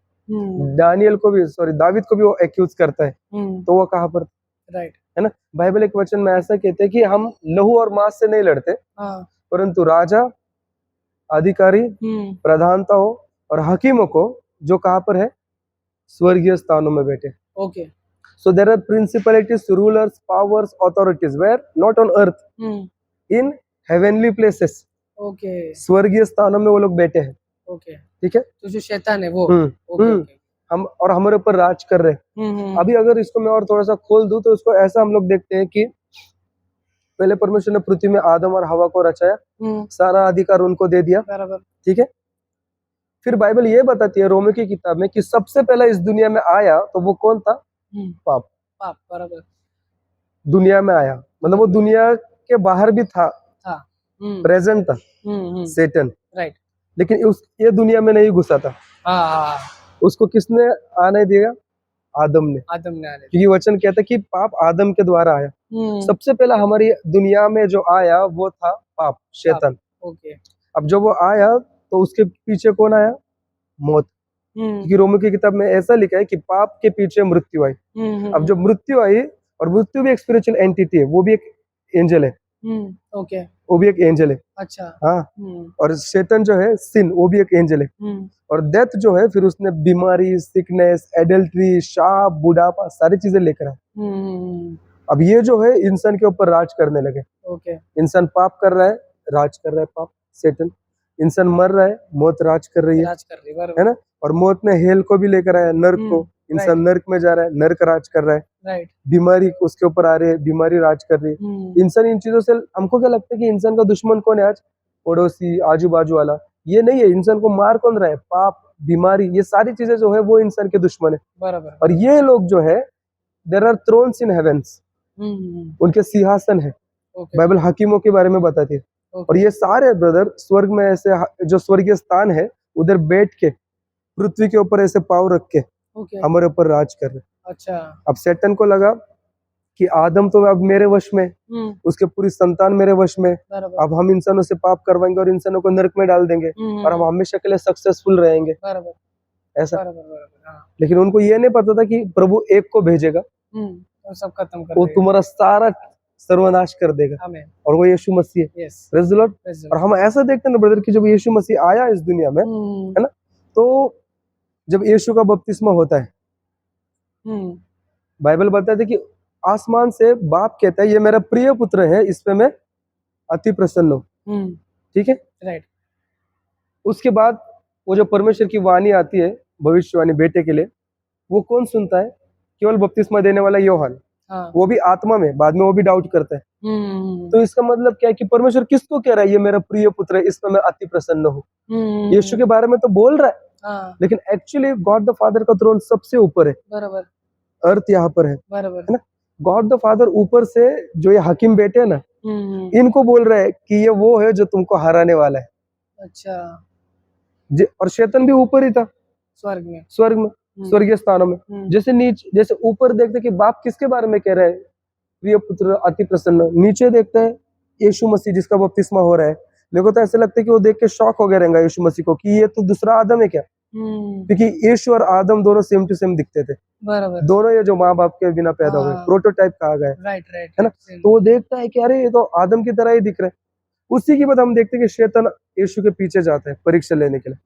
दानियल को भी, सॉरी, दाविद को भी वो एक्यूज करता है, तो वो कहाँ पर, राइट, है ना। बाइबल एक वचन में ऐसा कहते हैं कि हम लहू और मांस से नहीं लड़ते, परंतु राजा, अधिकारी, प्रधानताओं और हकीमों को जो कहाँ पर है, स्वर्गीय स्थानों में बैठे, okay, so there are principalities, rulers, powers, authorities where not on earth, in heavenly places, okay, स्वर्गीय स्थानों में वो लोग बैठे हैं, ओके, ठीक है, तो जो शैतान है वो, ओके, हम और हमारे ऊपर राज कर रहे हैं। अभी अगर इसको मैं और थोड़ा सा खोल दूं तो इसको ऐसा हम लोग देखते हैं कि पहले परमेश्वर ने पृथ्वी में आदम और हवा को रचाया, सारा अधिकार उनको दे दिया, बराबर, ठीक है। फिर बाइबल ये बताती है रोमियो की किताब में कि सबसे पहला इस दुनिया में आया तो वो कौन था, पाप, बराबर, दुनिया में आया, मतलब वो दुनिया के बाहर भी था, प्रेजेंट था, सैटन, राइट, लेकिन ये दुनिया में नहीं घुसा था, उसको किसने आने दिया, आदम ने आने, क्योंकि वचन कहता है कि पाप आदम के द्वारा आया, सबसे पहला हमारी दुनिया में जो आया वो था पाप, शैतान, ओके। अब जब वो आया तो उसके पीछे कौन आया, मौत, क्योंकि रोमियो की किताब में ऐसा लिखा है कि पाप के पीछे मृत्यु आई। अब जब मृत्यु आई, और मृत्यु भी एक स्पिरिचुअल एंटिटी है, वो भी एक एंजल है, ओके, वो भी एक एंजल है, अच्छा, हाँ, और शैतान जो है सिन, वो भी एक एंजल है, और डेथ जो है फिर उसने बीमारी, सिकनेस, एडल्ट्री, शाप, बुढ़ापा, सारी चीजें लेकर आए। अब ये जो है इंसान के ऊपर राज करने लगे, ओके, इंसान पाप कर रहा है, राज कर रहा है पाप, शैतान, इंसान मर रहा है, मौत राज कर रही है राज कर रही है, है बराबर, ना। और मौत ने हेल को भी लेकर आया, नर्क को, इंसान नर्क में जा रहा है, नर्क राज कर रहा है। राइट, बीमारी उसके ऊपर आ रही है, बीमारी राज कर रही है। इंसान इन चीजों से, हमको क्या लगता है कि इंसान का दुश्मन कौन है आज? पड़ोसी, आजू बाजू वाला। ये नहीं है, इंसान को मार कौन रहा है? पाप, बीमारी, ये सारी चीजें जो है वो इंसान के दुश्मन है। बराबर, और ये लोग जो है, there are thrones in heavens, उनके सिंहासन है। ओके, बाइबल हकीमों के बारे में बताती है। और ओके, ये सारे ब्रदर स्वर्ग में ऐसे, जो स्वर्गीय स्थान है, उधर बैठ के पृथ्वी के ऊपर ऐसे पाँव रख के ओके, हमारे ऊपर राज कर रहे। अच्छा, अब शैतान को लगा कि आदम तो अब मेरे वश में, उसके पूरी संतान मेरे वश में, बराबर, अब हम इंसानों से पाप करवाएंगे और इंसानों को नरक में डाल देंगे और हम हमेशा के लिए सक्सेसफुल रहेंगे, बराबर, ऐसा। बराबर, बराबर, हाँ, लेकिन उनको ये नहीं पता था कि प्रभु एक को भेजेगा, और सब खत्म कर वो देगा, तुम्हारा सारा सर्वनाश कर देगा, आमीन, और वो यीशु मसीह है। Yes, praise the Lord. Praise the और लॉर्ड, हम ऐसा देखते हैं ना ब्रदर कि जब यीशु मसीह आया इस दुनिया में, है ना, तो जब यीशु का बपतिस्मा होता है, बाइबल बताती है कि आसमान से बाप कहता है, ये मेरा प्रिय पुत्र है, इस पे मैं अति प्रसन्न हूँ। ठीक है। राइट, उसके बाद वो जो परमेश्वर की वाणी आती है, भविष्यवाणी बेटे के लिए, वो कौन सुनता है? केवल बपतिस्मा देने वाला यूहन्ना, हाँ, वो भी आत्मा में, बाद में वो भी डाउट करता है। तो इसका मतलब क्या है कि परमेश्वर किसको कह रहा है, ये मेरा प्रिय पुत्र है, इस पर मैं अति प्रसन्न हूँ? यीशु के बारे में तो बोल रहा है, हाँ, लेकिन एक्चुअली गॉड द फादर का थ्रोन सबसे ऊपर है, बराबर, अर्थ यहाँ पर है बराबर, ना। गॉड द फादर ऊपर से, जो ये हकीम बेटे है ना, इनको बोल रहा है कि ये वो है जो तुमको हराने वाला है। अच्छा, और शैतान भी ऊपर ही था, स्वर्ग में, स्वर्ग में, स्वर्गीय स्थानों में। जैसे नीचे, जैसे ऊपर देखते कि बाप किसके बारे में कह रहा है, प्रिय पुत्र अति प्रसन्न, नीचे देखते हैं यीशु मसीह जिसका बपतिस्मा हो रहा है। मेरे को तो ऐसे लगता है कि वो देख के शॉक हो गया रहेगा यीशु मसीह को कि ये तो दूसरा आदम है क्या, क्योंकि यीशु और आदम दोनों सेम टू सेम दिखते थे, बराबर, दोनों ये जो माँ बाप के बिना पैदा हुए, हाँ, प्रोटोटाइप कहा गया है, राइट, राइट, है ना। तो वो देखता है कि अरे ये तो आदम की तरह ही दिख रहे हैं। उसी के बाद हम देखते हैं कि शैतान यीशु के पीछे जाता है परीक्षा लेने के लिए।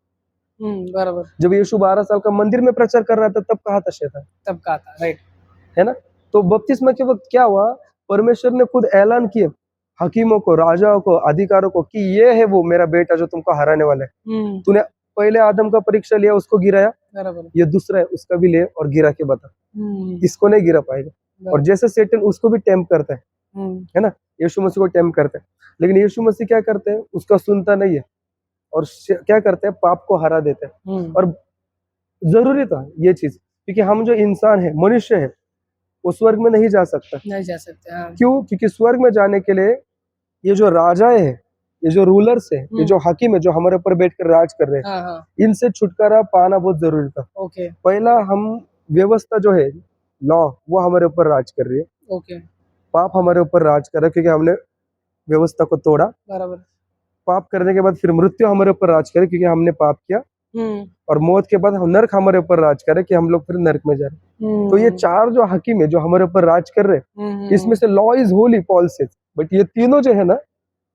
बराबर, जब यीशु 12 साल का मंदिर में प्रचार कर रहा था, तब कहा था शैतान, तब कहा था, राइट, है ना। तो बपतिस्मा के वक्त क्या हुआ, परमेश्वर ने खुद ऐलान किया हकीमों को, राजाओं को, अधिकारों को कि ये है वो मेरा बेटा जो तुमको हराने वाला है। तूने पहले आदम का परीक्षा लिया, उसको गिराया, बराबर, ये दूसरा है, उसका भी ले और गिरा के बता, इसको नहीं गिरा पाएगा। और जैसे सेटन उसको भी टेम्प करता है ना, यीशु मसीह को टेम्प करता है, लेकिन यीशु मसीह क्या करते हैं, उसका सुनता नहीं है और क्या करते हैं, पाप को हरा देते हैं। और जरूरी था ये चीज, क्योंकि हम जो इंसान है, मनुष्य है, वो स्वर्ग में नहीं जा सकता। नहीं जा सकते, हाँ, क्यों? क्योंकि स्वर्ग में जाने के लिए ये जो राजाएं हैं, ये जो रूलर्स है, ये जो हाकिम है, जो हमारे ऊपर बैठकर राज कर रहे हैं, हाँ, हाँ, इनसे छुटकारा पाना बहुत जरूरी था। ओके, पहला हम, व्यवस्था जो है, लॉ, वो हमारे ऊपर राज कर रही है, ओके, पाप हमारे ऊपर राज कर रहा है क्योंकि हमने व्यवस्था को तोड़ा। बराबर, पाप करने के बाद फिर मृत्यु हमारे ऊपर राज करे क्योंकि हमने पाप किया, और मौत के बाद नर्क हमारे ऊपर राज करे कि हम लोग फिर नर्क में जा रहे हैं। तो ये चार जो हकीम है जो हमारे ऊपर राज कर रहे हैं, इसमें से law is Holi, Paul says, but ये तीनों जो है ना,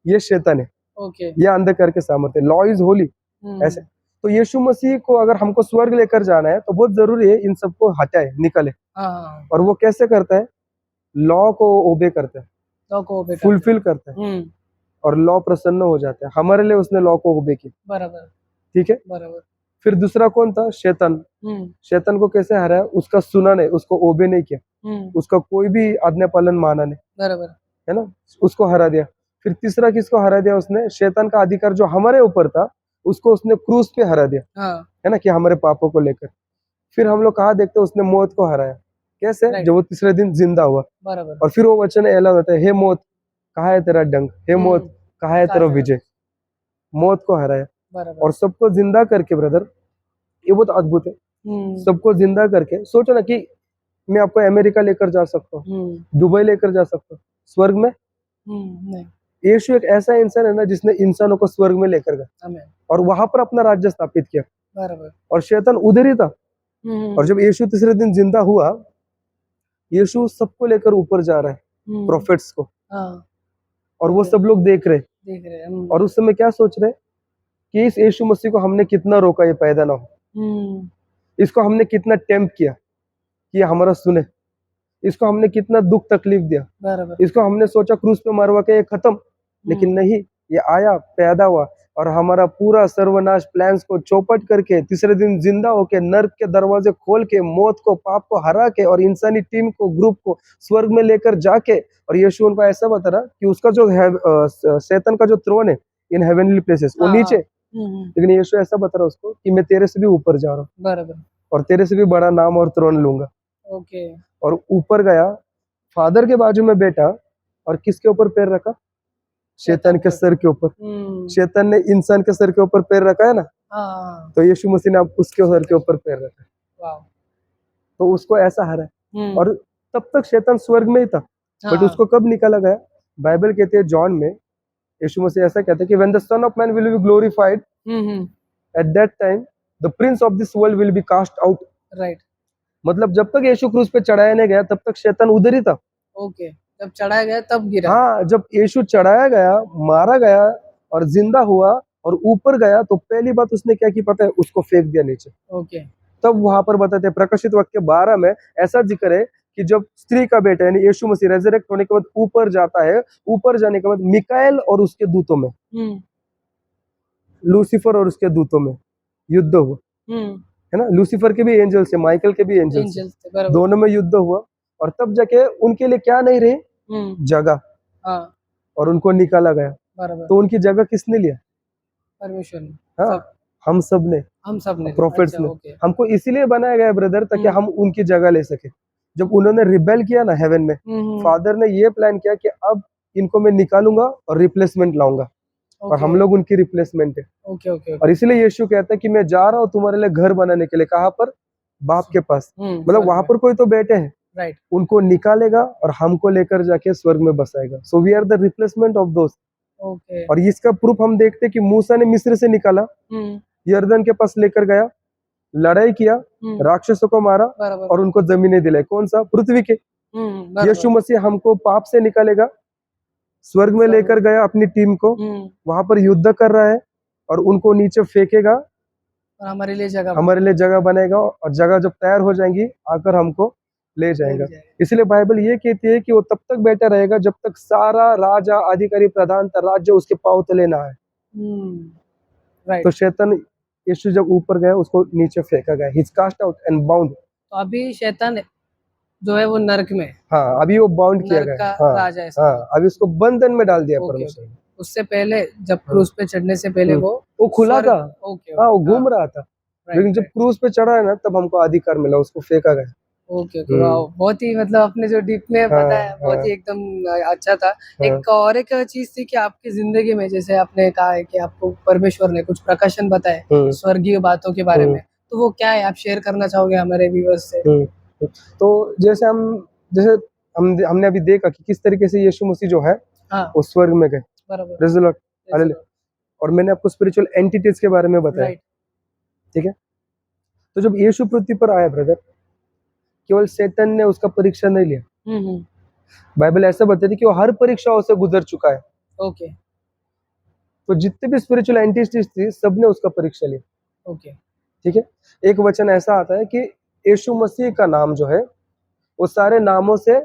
ये शैतान है, ओके, ये अंधकार के सामर्थ्य। लॉ इज होली, ऐसे। तो यीशु मसीह को अगर हमको स्वर्ग लेकर जाना है तो बहुत जरूरी है इन सबको हटाए, निकले। हाँ, और वो कैसे करता है? लॉ को ओबे करता है, लॉ को ओबे फुलफिल करता है, और लॉ प्रसन्न हो जाता है। हमारे लिए उसने लॉ को ओबे किया, बराबर, ठीक है। बराबर, फिर दूसरा कौन था? शैतान। शैतान को कैसे हराया? उसका सुना नहीं, उसको ओबे नहीं किया, उसका कोई भी आज्ञा पालन माना नहीं, बराबर, है ना, उसको हरा दिया। फिर तीसरा किसको हरा दिया उसने? शैतान का अधिकार जो हमारे ऊपर था, उसको उसने क्रूस पे हरा दिया, हाँ, है ना, कि हमारे पापों को लेकर। फिर हम लोग कहाँ देखते हैं, उसने मौत को हराया। कैसे? Right. जब वो तीसरे दिन जिंदा हुआ, बराबर, और फिर वो वचन ऐलान होता है, हे मौत कहाँ है तेरा डंक, हे मौत कहाँ है तेरा विजय। मौत को हराया बराबर, और सबको जिंदा करके, ब्रदर, ये बहुत अद्भुत है। सबको जिंदा करके, सोचो ना कि मैं आपको अमेरिका लेकर जा सकता हूँ, दुबई लेकर जा सकता हूँ, स्वर्ग में नहीं, यीशु एक ऐसा इंसान है ना जिसने इंसानों को स्वर्ग में लेकर गया आमीन, और वहां पर अपना राज्य स्थापित किया, बराबर, और शैतान उधर ही था। और जब यीशु तीसरे दिन जिंदा हुआ, यीशु सबको लेकर ऊपर जा रहा है, प्रोफेट्स को, हाँ, और वो सब लोग देख रहे, देख रहे हैं, और उस समय क्या सोच रहे कि इस यीशु मसीह को हमने कितना रोका ये पैदा ना हो, इसको हमने कितना टेम्प किया कि ये हमारा सुने, इसको हमने कितना दुख तकलीफ दिया, बराबर, इसको हमने सोचा क्रूस पे मरवा के ये खत्म, लेकिन नहीं, ये आया, पैदा हुआ, और हमारा पूरा सर्वनाश प्लान्स को चौपट करके तीसरे दिन जिंदा होके नर्क के दरवाजे खोल के मौत को पाप को हरा के और इंसानी टीम को ग्रुप को स्वर्ग में लेकर जाके, और यीशु उनको ऐसा बता रहा कि उसका जो है शैतान का जो थ्रोन है इन हेवनली प्लेसेस वो हाँ, नीचे, हम्म, लेकिन यीशु ऐसा बता रहा उसको कि मैं तेरे से भी ऊपर जा रहा हूँ बराबर, और तेरे से भी बड़ा नाम और थ्रोन लूंगा। ओके, और ऊपर गया, फादर के बाजू में बैठा, और किसके ऊपर पैर रखा? शैतान के सर के ऊपर। शैतान ने इंसान के सर के ऊपर पैर रखा है ना, हाँ, तो यीशु मसीह ने अब उसके सर के ऊपर पैर रखा, वाह, तो उसको ऐसा हरा है। और तब तक शैतान स्वर्ग में ही था, बट हाँ, उसको कब निकाला गया? बाइबल कहते हैं जॉन में यीशु मसीह ऐसा कहते हैं कि when the son of man will be glorified at that time the prince of this world will be cast out. Right, मतलब जब तक यीशु क्रूस पे चढ़ाया नहीं गया तब तक शैतान उधर ही था। ओके, जब चढ़ाया गया तब गिरा, हाँ, जब यीशु चढ़ाया गया, मारा गया और जिंदा हुआ और ऊपर गया, तो पहली बात उसने क्या की पता है? उसको फेंक दिया नीचे। ओके, तब वहां पर बताते हैं प्रकाशित वाक्य 12 में ऐसा जिक्र है कि जब स्त्री का बेटा यानी यीशु मसीह रेजरेक्ट होने के बाद ऊपर जाता है, ऊपर जाने के बाद मिकाएल और उसके दूतों में, लूसीफर और उसके दूतों में युद्ध हुआ, है ना। लूसीफर के भी एंजल से, माइकल के भी एंजल से, एंजल्स थे, बराबर, दोनों में युद्ध हुआ। और तब जाके उनके लिए क्या नहीं रही? जगह, हाँ, और उनको निकाला गया। बराबर, तो उनकी जगह किसने लिया? परमेश्वर ने, हाँ, सब, हम सब ने, हम सब ने, प्रोफेट्स अच्छा, ने। ओके, हमको इसीलिए बनाया गया ब्रदर ताकि हम उनकी जगह ले सके। जब उन्होंने रिबेल किया ना हेवन में, फादर ने ये प्लान किया कि अब इनको मैं निकालूंगा और रिप्लेसमेंट लाऊंगा, और हम लोग उनकी रिप्लेसमेंट है। ओके, ओके, और इसलिए यीशु कहता है कि मैं जा रहा हूँ तुम्हारे लिए घर बनाने के लिए। कहाँ पर? बाप के पास। मतलब वहां पर कोई तो बैठे हैं, राइट, उनको निकालेगा और हमको लेकर जाके स्वर्ग में बसाएगा। So we are the replacement of दोस्त। ओके, और इसका प्रूफ हम देखते हैं कि मूसा ने मिस्र से निकाला, यर्दन के पास लेकर गया, लड़ाई किया, राक्षसों को मारा बराबर, और उनको जमीनें दिलाई। कौन सा? पृथ्वी के। बराबर, यीशु मसीह हमको पाप से निकालेगा, स्वर्ग में लेकर गया अपनी टीम को, वहां पर युद्ध कर रहा है और उनको नीचे फेंकेगा और हमारे लिए जगह बनाएगा, और जगह जब तैयार हो जाएंगी आकर हमको ले जाएगा। इसलिए बाइबल ये कहती है कि वो तब तक बैठा रहेगा जब तक सारा राजा, अधिकारी, प्रधान, राज्य उसके पांव तले ना आए। राइट, तो शैतान यीशु जब ऊपर गया उसको नीचे फेंका गया, he is cast out and bound. तो अभी शैतान जो है वो नरक में, हाँ, अभी वो बाउंड किया नरक गया। का हाँ, राजा है, हाँ, अभी उसको बंधन में डाल दिया ओके, परमेश्वर ने। उससे पहले जब क्रूज पे चढ़ने से पहले वो खुला था, ओके, हाँ, वो घूम रहा था, लेकिन जब क्रूज पे चढ़ा है ना तब हमको अधिकार मिला, उसको फेंका गया। ओके, ओके, वाह, बहुत ही मतलब आपने जो डीप में बताया बहुत ही एकदम अच्छा था। एक चीज थी कि आपकी जिंदगी में जैसे आपने कहा है कि आपको परमेश्वर ने कुछ प्रकाशन बताए स्वर्गीय बातों के बारे में, तो वो क्या है? आप शेयर करना चाहोगे हमारे व्यूअर्स से? तो जैसे हमने अभी देखा कि किस तरीके से यीशु मसीह जो है वो स्वर्ग में गए, बराबर, प्रेज़ द लॉर्ड, हालेलुया। और मैंने आपको स्पिरिचुअल एंटिटीज के बारे में बताया, ठीक है। तो जब यीशु पृथ्वी पर आया ब्रदर, केवल शैतान ने उसका परीक्षा नहीं लिया। बाइबल ऐसा बताती है कि वो हर परीक्षाओं से गुजर चुका है। ओके, तो जितने भी स्पिरिचुअल एंटिटीज थी सबने उसका परीक्षा लिया, ओके, ठीक है। एक वचन ऐसा आता है कि यीशु मसीह का नाम जो है वो सारे नामों से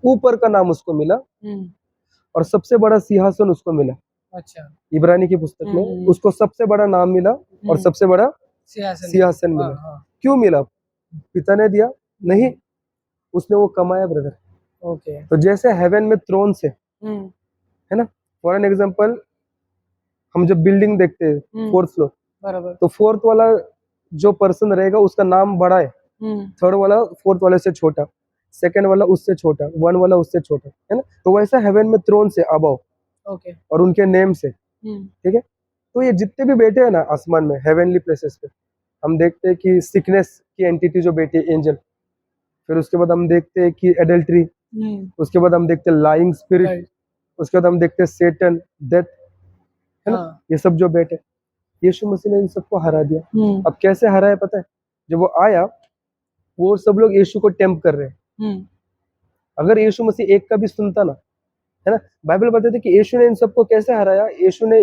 ऊपर का नाम उसको मिला, और सबसे बड़ा सिंहासन उसको मिला। अच्छा, इब्रानी की पुस्तक में उसको सबसे बड़ा नाम मिला और सबसे बड़ा सिंहासन मिला। क्यों मिला? पिता ने दिया? नहीं, उसने वो कमाया ब्रदर। ओके, तो जैसे हेवन में थ्रोन्स है ना, फॉर एन एग्जांपल हम जब बिल्डिंग देखते हैं 4th फ्लोर, बराबर, तो 4th वाला जो पर्सन रहेगा उसका नाम बड़ा है, 3rd वाला 4th वाले से छोटा, 2nd वाला उससे छोटा, 1 वाला उससे छोटा, है ना। तो वैसा हेवन में थ्रोन से अबव, ओके, और उनके नेम से, ठीक है। तो ये जितने भी बैठे हैं ना आसमान में हेवनली प्लेसेस पे, हम देखते हैं कि सिकनेस की एंटिटी जो बैठी है एंजल, फिर उसके बाद हम देखते हैं कि एडल्ट्री, उसके बाद हम देखते हैं लाइंग स्पिरिट, उसके बाद हम देखते हैं सेटन, डेथ, है ना। ये सब जो बैठे, यीशु मसीह ने इन सबको हरा दिया। अब कैसे हरा है पता है? जब वो आया वो सब लोग यीशु को टेम्प कर रहे हैं। अगर यीशु मसीह एक का भी सुनता ना, है ना, बाइबल बताते कि यीशु ने इन सबको कैसे हराया। यीशु ने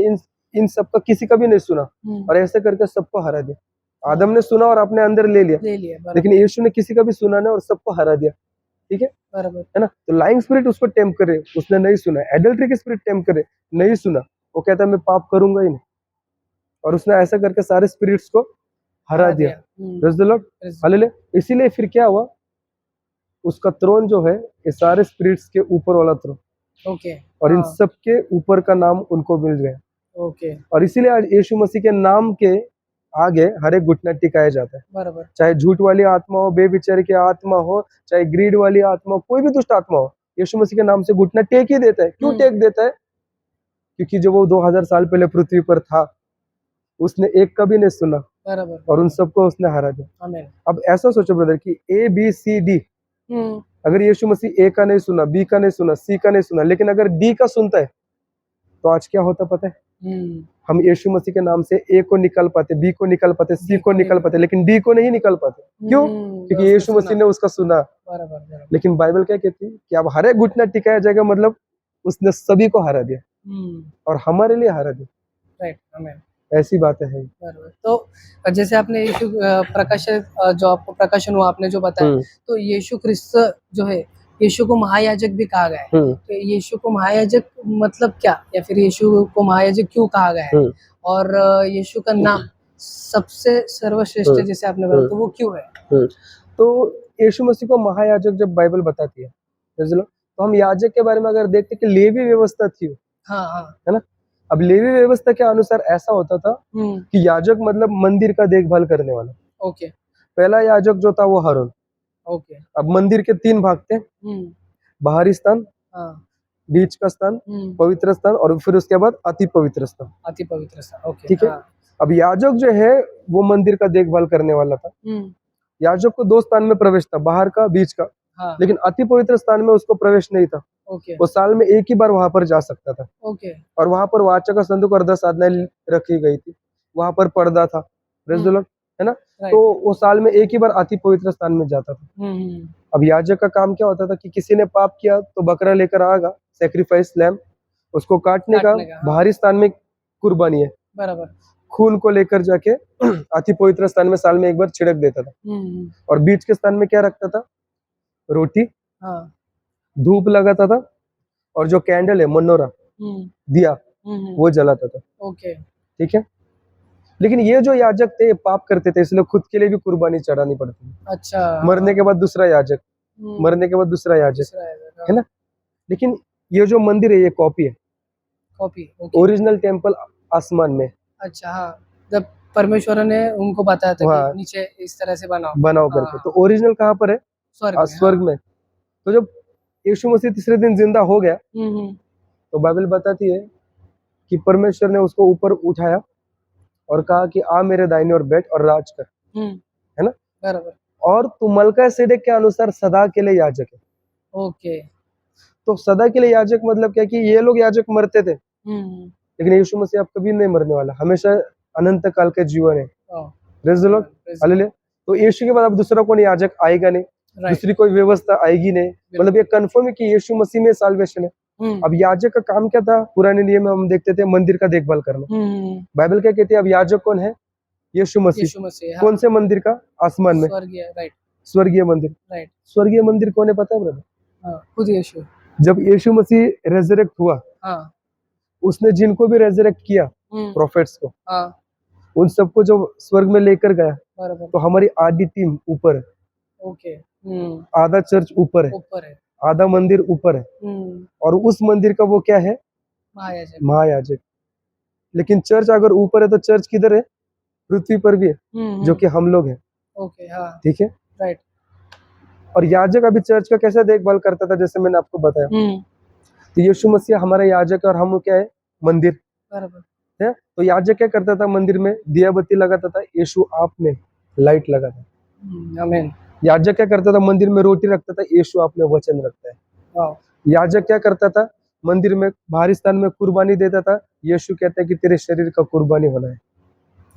इन सबका किसी का भी नहीं सुना और ऐसे करके सबको हरा दिया। आदम ने सुना और अपने अंदर ले लिया, लेकिन यीशु ने किसी का भी सुना नहीं और सबको हरा दिया, ठीक है, बराबर, है ना। तो लाइंग स्पिरिट उसको टेम्प करे, उसने नहीं सुना। एडल्ट्री की स्पिरिट टेम्प करे, नहीं सुना। वो कहता है मैं पाप करूंगा ही नहीं, और उसने ऐसा करके सारे स्पिरिट्स को हरा दिया। Praise the Lord, hallelujah. इसीलिए फिर क्या हुआ, उसका थ्रोन जो है ये सारे स्पिरिट्स के ऊपर वाला थ्रोन, ओके, और इन हाँ, सब के ऊपर का नाम उनको मिल गया। ओके, और इसीलिए आज यीशु मसीह के नाम के आगे हर एक घुटना टिकाया जाता है। बराबर, चाहे झूठ वाली आत्मा हो, बेविचारी की आत्मा हो, चाहे ग्रीड वाली आत्मा हो, कोई भी दुष्ट आत्मा हो, यीशु मसीह के नाम से घुटना टेक ही देता है। क्यों टेक देता है? क्योंकि जब वो 2000 साल पहले पृथ्वी पर था, उसने एक का भी नहीं सुना, बराबर, और उन सबको उसने हरा दिया। आमीन। अब ऐसा सोचो ब्रदर कि ए बी सी डी, हम्म, अगर यीशु मसीह ए का नहीं सुना, बी का नहीं सुना, सी का नहीं सुना, लेकिन अगर डी का सुनता है, तो आज क्या होता पता है? हम यीशु मसीह के नाम से ए को निकाल पाते, बी को निकाल पाते, सी को निकाल पाते, लेकिन डी को नहीं निकाल पाते। क्यों? क्योंकि यीशु मसीह ने उसका सुना। बराबर, बराबर, लेकिन बाइबल क्या कहती है कि अब हर एक घुटना टिकाया जाएगा, मतलब उसने सभी को हरा दिया और हमारे लिए हरा दिया। राइट, आमीन। ऐसी बातें हैं। बराबर। तो जैसे आपने यीशु प्रकाश जो आपको प्रकाशन हुआ आपने जो बताया, तो यीशु क्रिस्त जो है, यीशु को महायाजक भी कहा गया है। तो यीशु को महायाजक मतलब क्या, या फिर यीशु को महायाजक क्यों कहा गया है, और यीशु का नाम सबसे सर्वश्रेष्ठ जैसे आपने बोला, तो वो क्यों है? तो यीशु मसीह को महायाजक जब बाइबल बताती है, समझ लो, तो हम याजक के बारे में अगर देखते कि लेवी व्यवस्था थी, हाँ, हाँ, है ना। अब लेवी व्यवस्था के अनुसार ऐसा होता था कि याजक मतलब मंदिर का देखभाल करने वाला। ओके, पहला याजक जो था वो हारून। ओके, अब मंदिर के 3 भाग थे, बाहरी स्थान, हाँ, बीच का स्थान, पवित्र स्थान, और फिर उसके बाद अति पवित्र स्थान। अति पवित्र स्थान, ओके, ठीक है। हाँ, अब याजक जो है वो मंदिर का देखभाल करने वाला था। याजक को 2 स्थान में प्रवेश था, बाहर का, बीच का, हाँ, लेकिन अति पवित्र स्थान में उसको प्रवेश नहीं था। ओके, वो साल में एक ही बार वहां पर जा सकता था, ओके, और वहां पर वाचा का संदूक और 10 आज्ञाएं रखी गई थी, वहां पर पर्दा था, प्रेज़ द लॉर्ड, है ना। तो वो साल में एक ही बार अति पवित्र स्थान में जाता था। अब याजक का काम क्या होता था कि किसी ने पाप किया तो बकरा लेकर आएगा, सैक्रिफाइस लैम्प, उसको काटने का, हाँ। बाहरी स्थान में कुर्बानी है, बराबर, खून को लेकर जाके अति पवित्र स्थान में साल में एक बार छिड़क देता था। और बीच के स्थान में क्या रखता था? रोटी, हाँ, धूप लगाता था, और जो कैंडल है, मनोरा, दिया, वो जलाता था। ओके, ठीक है। लेकिन ये जो याजक थे ये पाप करते थे, इसलिए खुद के लिए भी कुर्बानी चढ़ानी पड़ती है। अच्छा, मरने के बाद दूसरा याजक, मरने के बाद दूसरा याजक, है ना। लेकिन ये जो मंदिर है ये कॉपी है, कॉपी, ओके, ओरिजिनल टेम्पल आसमान में। अच्छा, हाँ, जब परमेश्वर ने उनको बताया था हाँ, कि नीचे इस तरह से बनाओ बनाओ करके, तो ओरिजिनल कहाँ पर है? स्वर्ग में, स्वर्ग में। तो जब यीशु मसीह तीसरे दिन जिंदा हो गया, तो बाइबल बताती है कि परमेश्वर ने उसको ऊपर उठाया और कहा कि आ मेरे दाहिने और बैठ और राज कर, है ना। बराबर, और तू मलकीसेदेक के अनुसार सदा के लिए याजक है। ओके, तो सदा के लिए याजक मतलब क्या कि ये लोग याजक मरते थे, लेकिन यीशु मसीह अब कभी नहीं मरने वाला, हमेशा अनंत काल के जीवन है। Praise the Lord, hallelujah. तो यीशु के बाद अब दूसरा कोई याजक आएगा नहीं, दूसरी कोई व्यवस्था आएगी नहीं, मतलब ये कंफर्म है कि यीशु मसीह में साल्वेशन है। अब याजक का काम क्या था? पुराने नियम में हम देखते थे मंदिर का देखभाल करना। बाइबल क्या कहती है? अब याजक कौन है? यीशु मसीह। कौन से मंदिर का? आसमान में, स्वर्गीय, राइट, स्वर्गीय मंदिर। राइट, स्वर्गीय मंदिर कौन है पता है ब्रदर? हाँ, खुद यीशु, जब यीशु मसीह रेजरेक्ट हुआ, हाँ, उसने जिनको भी रेजरेक्ट किया, प्रोफेट्स को, हाँ, उन सबको जो स्वर्ग में लेकर गया, बराबर, तो हमारी आधी टीम ऊपर है, ओके, आधा चर्च ऊपर है, ऊपर है, आधा मंदिर ऊपर है, और उस मंदिर का वो क्या है? महायाजक, महायाजक। लेकिन चर्च अगर ऊपर है तो चर्च किधर है? पृथ्वी पर भी है, जो कि हम लोग हैं। ओके, हाँ, ठीक है। राइट, और याजक अभी चर्च का कैसा देखभाल करता था, जैसे मैंने आपको बताया, तो यीशु मसीह हमारा याजक है और हम क्या है? मंदिर बराबर, है। तो याजक क्या करता था? मंदिर में दिया बत्ती लगाता था, यीशु आप में लाइट लगाता। आमीन, याजक क्या करता था? मंदिर में रोटी रखता था, यीशु आप में वचन रखता है। वाह, याजक क्या करता था? मंदिर में बाहरी स्थान में कुर्बानी देता था, यीशु कहता है कि तेरे शरीर का कुर्बानी होना है।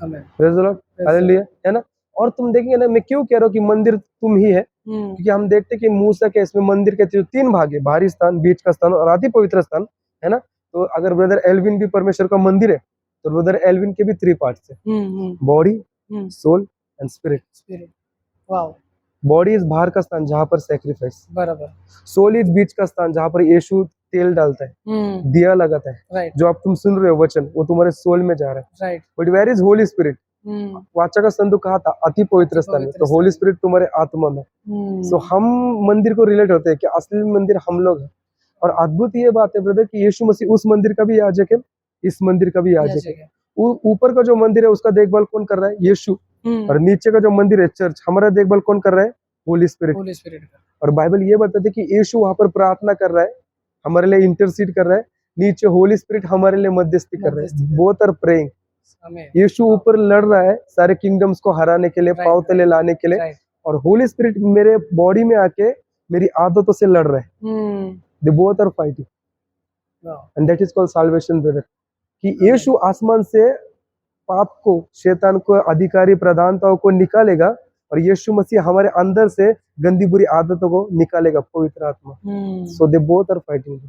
आमीन, प्रेज़ द लॉर्ड, हालेलुया, है ना। और तुम देखेंगे ना, मैं क्यों कह रहा हूँ कि मंदिर तुम ही है, क्योंकि हम देखते हैं कि मूसा के इसमें मंदिर के जो 3 भाग है, बाहरी स्थान, बीच का स्थान और अति पवित्र स्थान, है ना। तो अगर ब्रदर एल्विन भी परमेश्वर का मंदिर है, तो ब्रदर एल्विन के भी 3 पार्ट्स है, body, soul and spirit. Wow, body is बाहर का स्थान जहां पर सैक्रिफाइस, बराबर, सोल इज बीच का स्थान जहां पर यीशु तेल डालता है, हम्म, दिया लगाता है, राइट जो आप तुम सुन रहे हो वचन वो तुम्हारे सोल में जा रहा है। Right but where is holy spirit? Hmm, वाचा का संधु कहा था अति पवित्र अति स्थान में, पवित्र तो होली स्थान। स्पिरिट तुम्हारे आत्मा में। सो हम्म, हम मंदिर को रिलेट होते हैं कि असली मंदिर हम लोग हैं। और अद्भुत ये बात है ब्रदर कि यीशु मसीह उस मंदिर का भी याजक है, इस मंदिर का भी यह याजक है। जगह ऊपर का जो मंदिर है उसका देखभाल कौन कर रहा है? यीशु। और नीचे का जो मंदिर है चर्च, हमारा देखभाल कौन कर रहा है? होली स्पिरिट। होली स्पिरिट का और बाइबल ये बताती है कि यीशु वहां पर प्रार्थना कर रहा है, हमारे लिए इंटरसीड कर रहा है, नीचे होली स्पिरिट हमारे लिए मध्यस्थी कर रहा मध्यस्थी है, कर बोथ आर प्रेइंग। हमें यीशु ऊपर लड़ रहा है सारे किंगडम्स को हराने के लिए, राइट पांव तले लाने के लिए, राइट और होली स्पिरिट मेरे बॉडी में आके मेरी आदतों से लड़ रहा है। They both are fighting and that is called salvation brother. कि यीशु आसमान से पाप को, शैतान को, अधिकारी प्रधानताओं को निकालेगा, और यीशु मसीह हमारे अंदर से गंदी बुरी आदतों को निकालेगा, पवित्र आत्मा। सो दे बोथ आर फाइटिंग,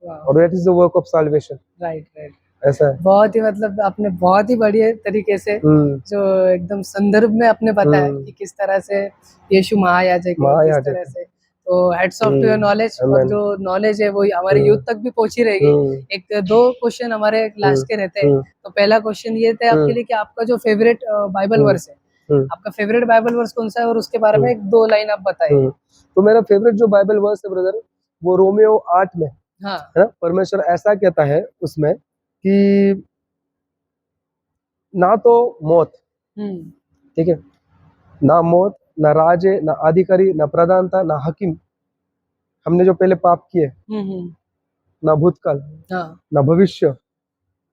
और that is the work of solvation. Right right ऐसा है। बहुत ही मतलब आपने बहुत ही बढ़िया तरीके से जो एकदम संदर्भ में आपने बताया कि किस तरह से यीशु महायाजक है और किस तरह से, तो heads off to your knowledge. और Amen. जो नॉलेज है वो हमारे यूथ तक भी पहुंची रहेगी। एक दो क्वेश्चन हमारे लास्ट के रहते हैं। तो पहला क्वेश्चन ये था आपके लिए कि आपका जो फेवरेट बाइबल वर्स है, आपका फेवरेट बाइबल वर्स कौन सा है, और उसके बारे में एक दो लाइन आप बताइए। तो मेरा फेवरेट जो बाइबल वर्स है ब्रदर, वो रोमियो 8 में हाँ है ना। परमेश्वर ऐसा कहता है उसमें कि ना तो मौत, ठीक है, ना मौत, ना राजे, ना अधिकारी, ना प्रधानता, ना हकीम, हमने जो पहले पाप किए, ना भूतकाल, हाँ ना भविष्य,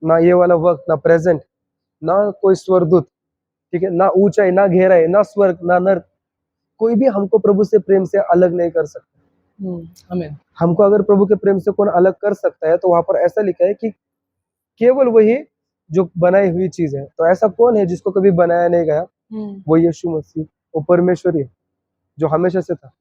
ना ये वाला वक्त, ना प्रेजेंट, ना कोई स्वर्गदूत, ठीक है, ना ऊंचाई, ना गहराई, ना स्वर्ग, ना नर्क, कोई भी हमको प्रभु से प्रेम से अलग नहीं कर सकता। आमीन हमको अगर प्रभु के प्रेम से कौन अलग कर सकता है, तो वहां पर ऐसा लिखा है कि केवल वही जो बनाई हुई चीज है। तो ऐसा कौन है जिसको कभी बनाया नहीं गया? वो यीशु मसीह, वो परमेश्वर है जो हमेशा से था।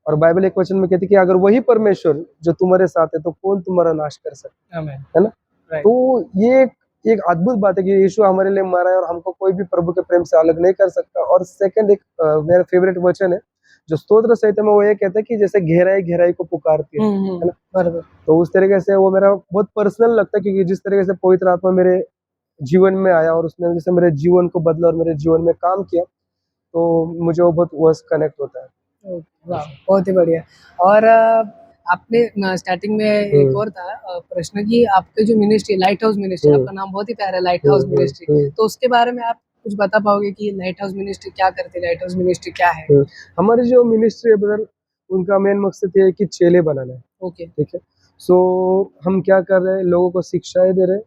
और बाइबल एक वचन में कहती है कि अगर वही परमेश्वर जो तुम्हारे साथ है, तो कौन तुम्हारा नाश कर सकता आमीन है ना। तो ये एक अद्भुत बात है कि यीशु हमारे लिए मरा है, और हमको कोई भी प्रभु के प्रेम से अलग नहीं कर सकता। और सेकंड एक मेरा फेवरेट वचन है जो स्तोत्र संहिता में, वो ये कहता है कि जैसे गहराई गहराई को पुकारती है ना। बराबर। तो उस तरीके से वो मेरा बहुत पर्सनल लगता है, क्योंकि जिस तरीके से पवित्र आत्मा मेरे जीवन में आया और उसने जैसे मेरे जीवन को बदला और मेरे जीवन में काम किया, तो मुझे वो बहुत वर्स कनेक्ट होता है। वाह, बहुत ही बढ़िया। और आपने स्टार्टिंग में एक और था प्रश्न कि आपके जो मिनिस्ट्री, लाइट हाउस मिनिस्ट्री, आपका नाम बहुत ही प्यारा है, लाइट हाउस मिनिस्ट्री, तो उसके बारे में आप कुछ बता पाओगे कि लाइट हाउस मिनिस्ट्री क्या करती है, लाइट हाउस मिनिस्ट्री क्या है? हमारी जो मिनिस्ट्री है ब्रदर, उनका मेन मकसद ये है कि चेले बनाना है। ओके ठीक है। सो हम क्या कर रहे हैं, लोगों को शिक्षाएं दे रहे हैं,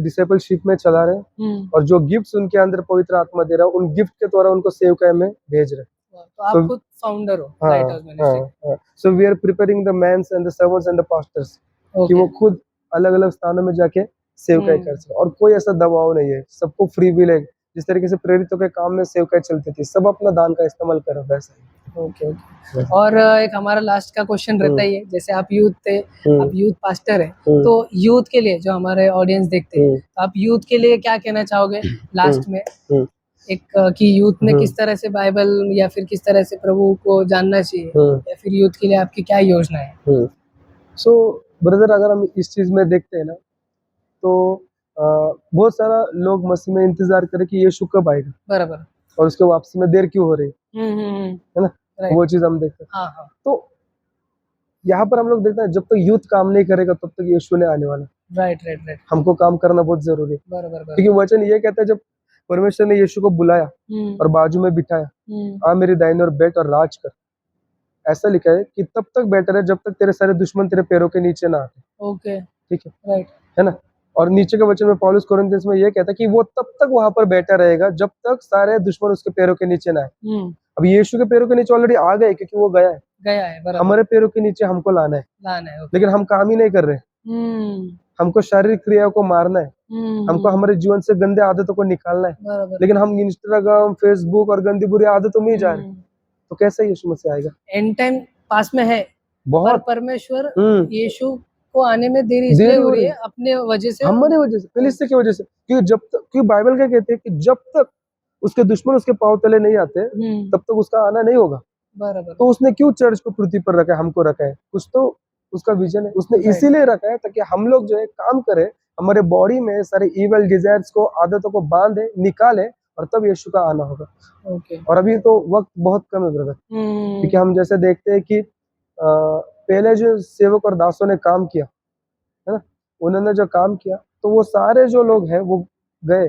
डिसाइपलशिप में चला रहे हैं, और जो गिफ्ट्स उनके अंदर पवित्र आत्मा दे रहा है, उन गिफ्ट के द्वारा उनको सेवकाई में भेज रहे हैं। तो आप खुद फाउंडर हो light house ministry? So we are preparing the men's and the servants and the pastors, कि वो खुद अलग अलग स्थानों में जाके सेवकाई कर सके। और कोई ऐसा दबाव नहीं है, सबको फ्री विल है। जिस तरीके से प्रेरितों के काम में सेवकाई चलती थी, सब अपना दान का इस्तेमाल करो, वैसा ही। Okay okay. और एक हमारा लास्ट का क्वेश्चन रहता ही है, जैसे आप यूथ थे, आप यूथ पास्टर है, तो यूथ के लिए जो हमारे ऑडियंस देखते हैं, तो आप यूथ के लिए क्या कहना चाहोगे लास्ट में, एक कि यूथ ने किस तरह से बाइबल या फिर किस तरह से प्रभु को जानना चाहिए, या फिर यूथ के लिए आपकी क्या योजना है? सो ब्रदर, अगर हम इस चीज में देखते हैं ना, तो बहुत सारा लोग मसीह में इंतजार करे कि यीशु कब आएगा, बराबर, और उसके वापसी में देर क्यों हो रही है ना। वो चीज हम देखते हैं। हाँ। तो यहाँ पर हम लोग देखते हैं, जब तक यूथ काम नहीं करेगा तब तक यीशु नहीं आने वाला। राइट। हमको काम करना बहुत जरूरी है, बराबर। क्योंकि वचन ये कहता है, जब परमेश्वर ने यीशु को बुलाया और बाजू में बिठाया, आ मेरी दाहिने और बैठ और राज कर, ऐसा लिखा है कि तब तक बेटर है जब तक तेरे सारे दुश्मन तेरे पैरों के नीचे ना आते। ओके, ठीक है, राइट, है ना। और नीचे के वचन में पौलुस कोरिन्थियंस में ये कहता है कि वो तब तक वहां पर बैठा रहेगा जब तक सारे दुश्मन उसके पैरों के नीचे ना आए। अब यीशु के पैरों के नीचे ऑलरेडी आ गए, क्योंकि वो गया है। बराबर। हमारे पैरों के नीचे हमको लाना है, लेकिन हम काम ही नहीं कर रहे। हमको शारीरिक क्रियाओं को मारना है, हमको हमारे जीवन से गंदे आदतों को निकालना है, लेकिन हम इंस्टाग्राम, फेसबुक और गंदी बुरी आदतों में ही जा रहे हैं। तो कैसे यीशु मसीह आएगा? एंड टाइम पास में है, बहुत। परमेश्वर यीशु को आने में देरी इसलिए हो रही है अपने वजह से, हमारे वजह से, कलीसिया की वजह से। क्योंकि जब तक, क्योंकि बाइबल क्या कहते हैं कि जब तक उसके दुश्मन उसके पांव तले नहीं आते, तब तक उसका आना नहीं होगा। बराबर तो उसने क्यों चर्च को पृथ्वी पर रखा है, हमको रखा है, कुछ तो उसका विजन है। उसने Right. इसीलिए रखा है ताकि हम लोग जो है काम करें, हमारे बॉडी में सारे इवल डिजायर्स को, आदतों को बांधे, निकाले, और तब यीशु का आना होगा। ओके और अभी तो वक्त बहुत कम है ब्रदर, क्योंकि हम जैसे देखते हैं कि पहले जो सेवक और दासों ने काम किया है ना, उन्होंने जो काम किया तो वो सारे जो लोग हैं वो गए,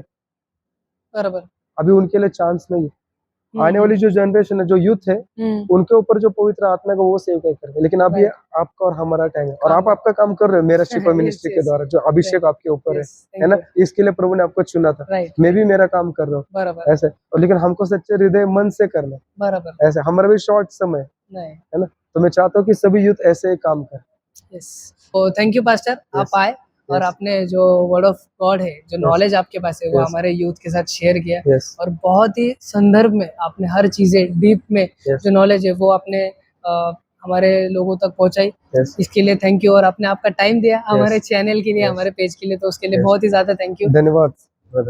बराबर अभी उनके लिए चांस नहीं है। आने वाली जो जनरेशन है, जो यूथ है, उनके ऊपर जो पवित्र आत्मा को वो सेव करेंगे। लेकिन अभी Right. आपका और हमारा टाइम है, और काम आप आपका काम कर रहे हो मेरा शिपा Yes, मिनिस्ट्री के yes. द्वारा, जो अभिषेक Right. आपके ऊपर Yes, है thank ना, you. इसके लिए प्रभु ने आपको चुना था। Right, मैं right. भी मेरा काम कर रहा हूँ बराबर ऐसे, और लेकिन हमको सच्चे हृदय मन से करना है, बराबर ऐसे हमारा भी शॉर्ट समय नहीं है ना, तो मैं चाहता हूँ कि सभी यूथ ऐसे ही काम करें। यस तो थैंक यू पास्टर आप Yes. आए और Yes. आपने जो वर्ड ऑफ गॉड है, जो नॉलेज आपके पास है, वो Yes. हमारे यूथ के साथ शेयर किया, Yes. और बहुत ही संदर्भ में आपने हर चीजें डीप में Yes. जो नॉलेज है वो आपने हमारे लोगों तक पहुंचाई। Yes. इसके लिए थैंक यू, और आपने आपका टाइम दिया हमारे Yes. चैनल के लिए, Yes. हमारे पेज के लिए, तो उसके लिए Yes. बहुत ही ज्यादा थैंक यू। धन्यवाद ब्रदर।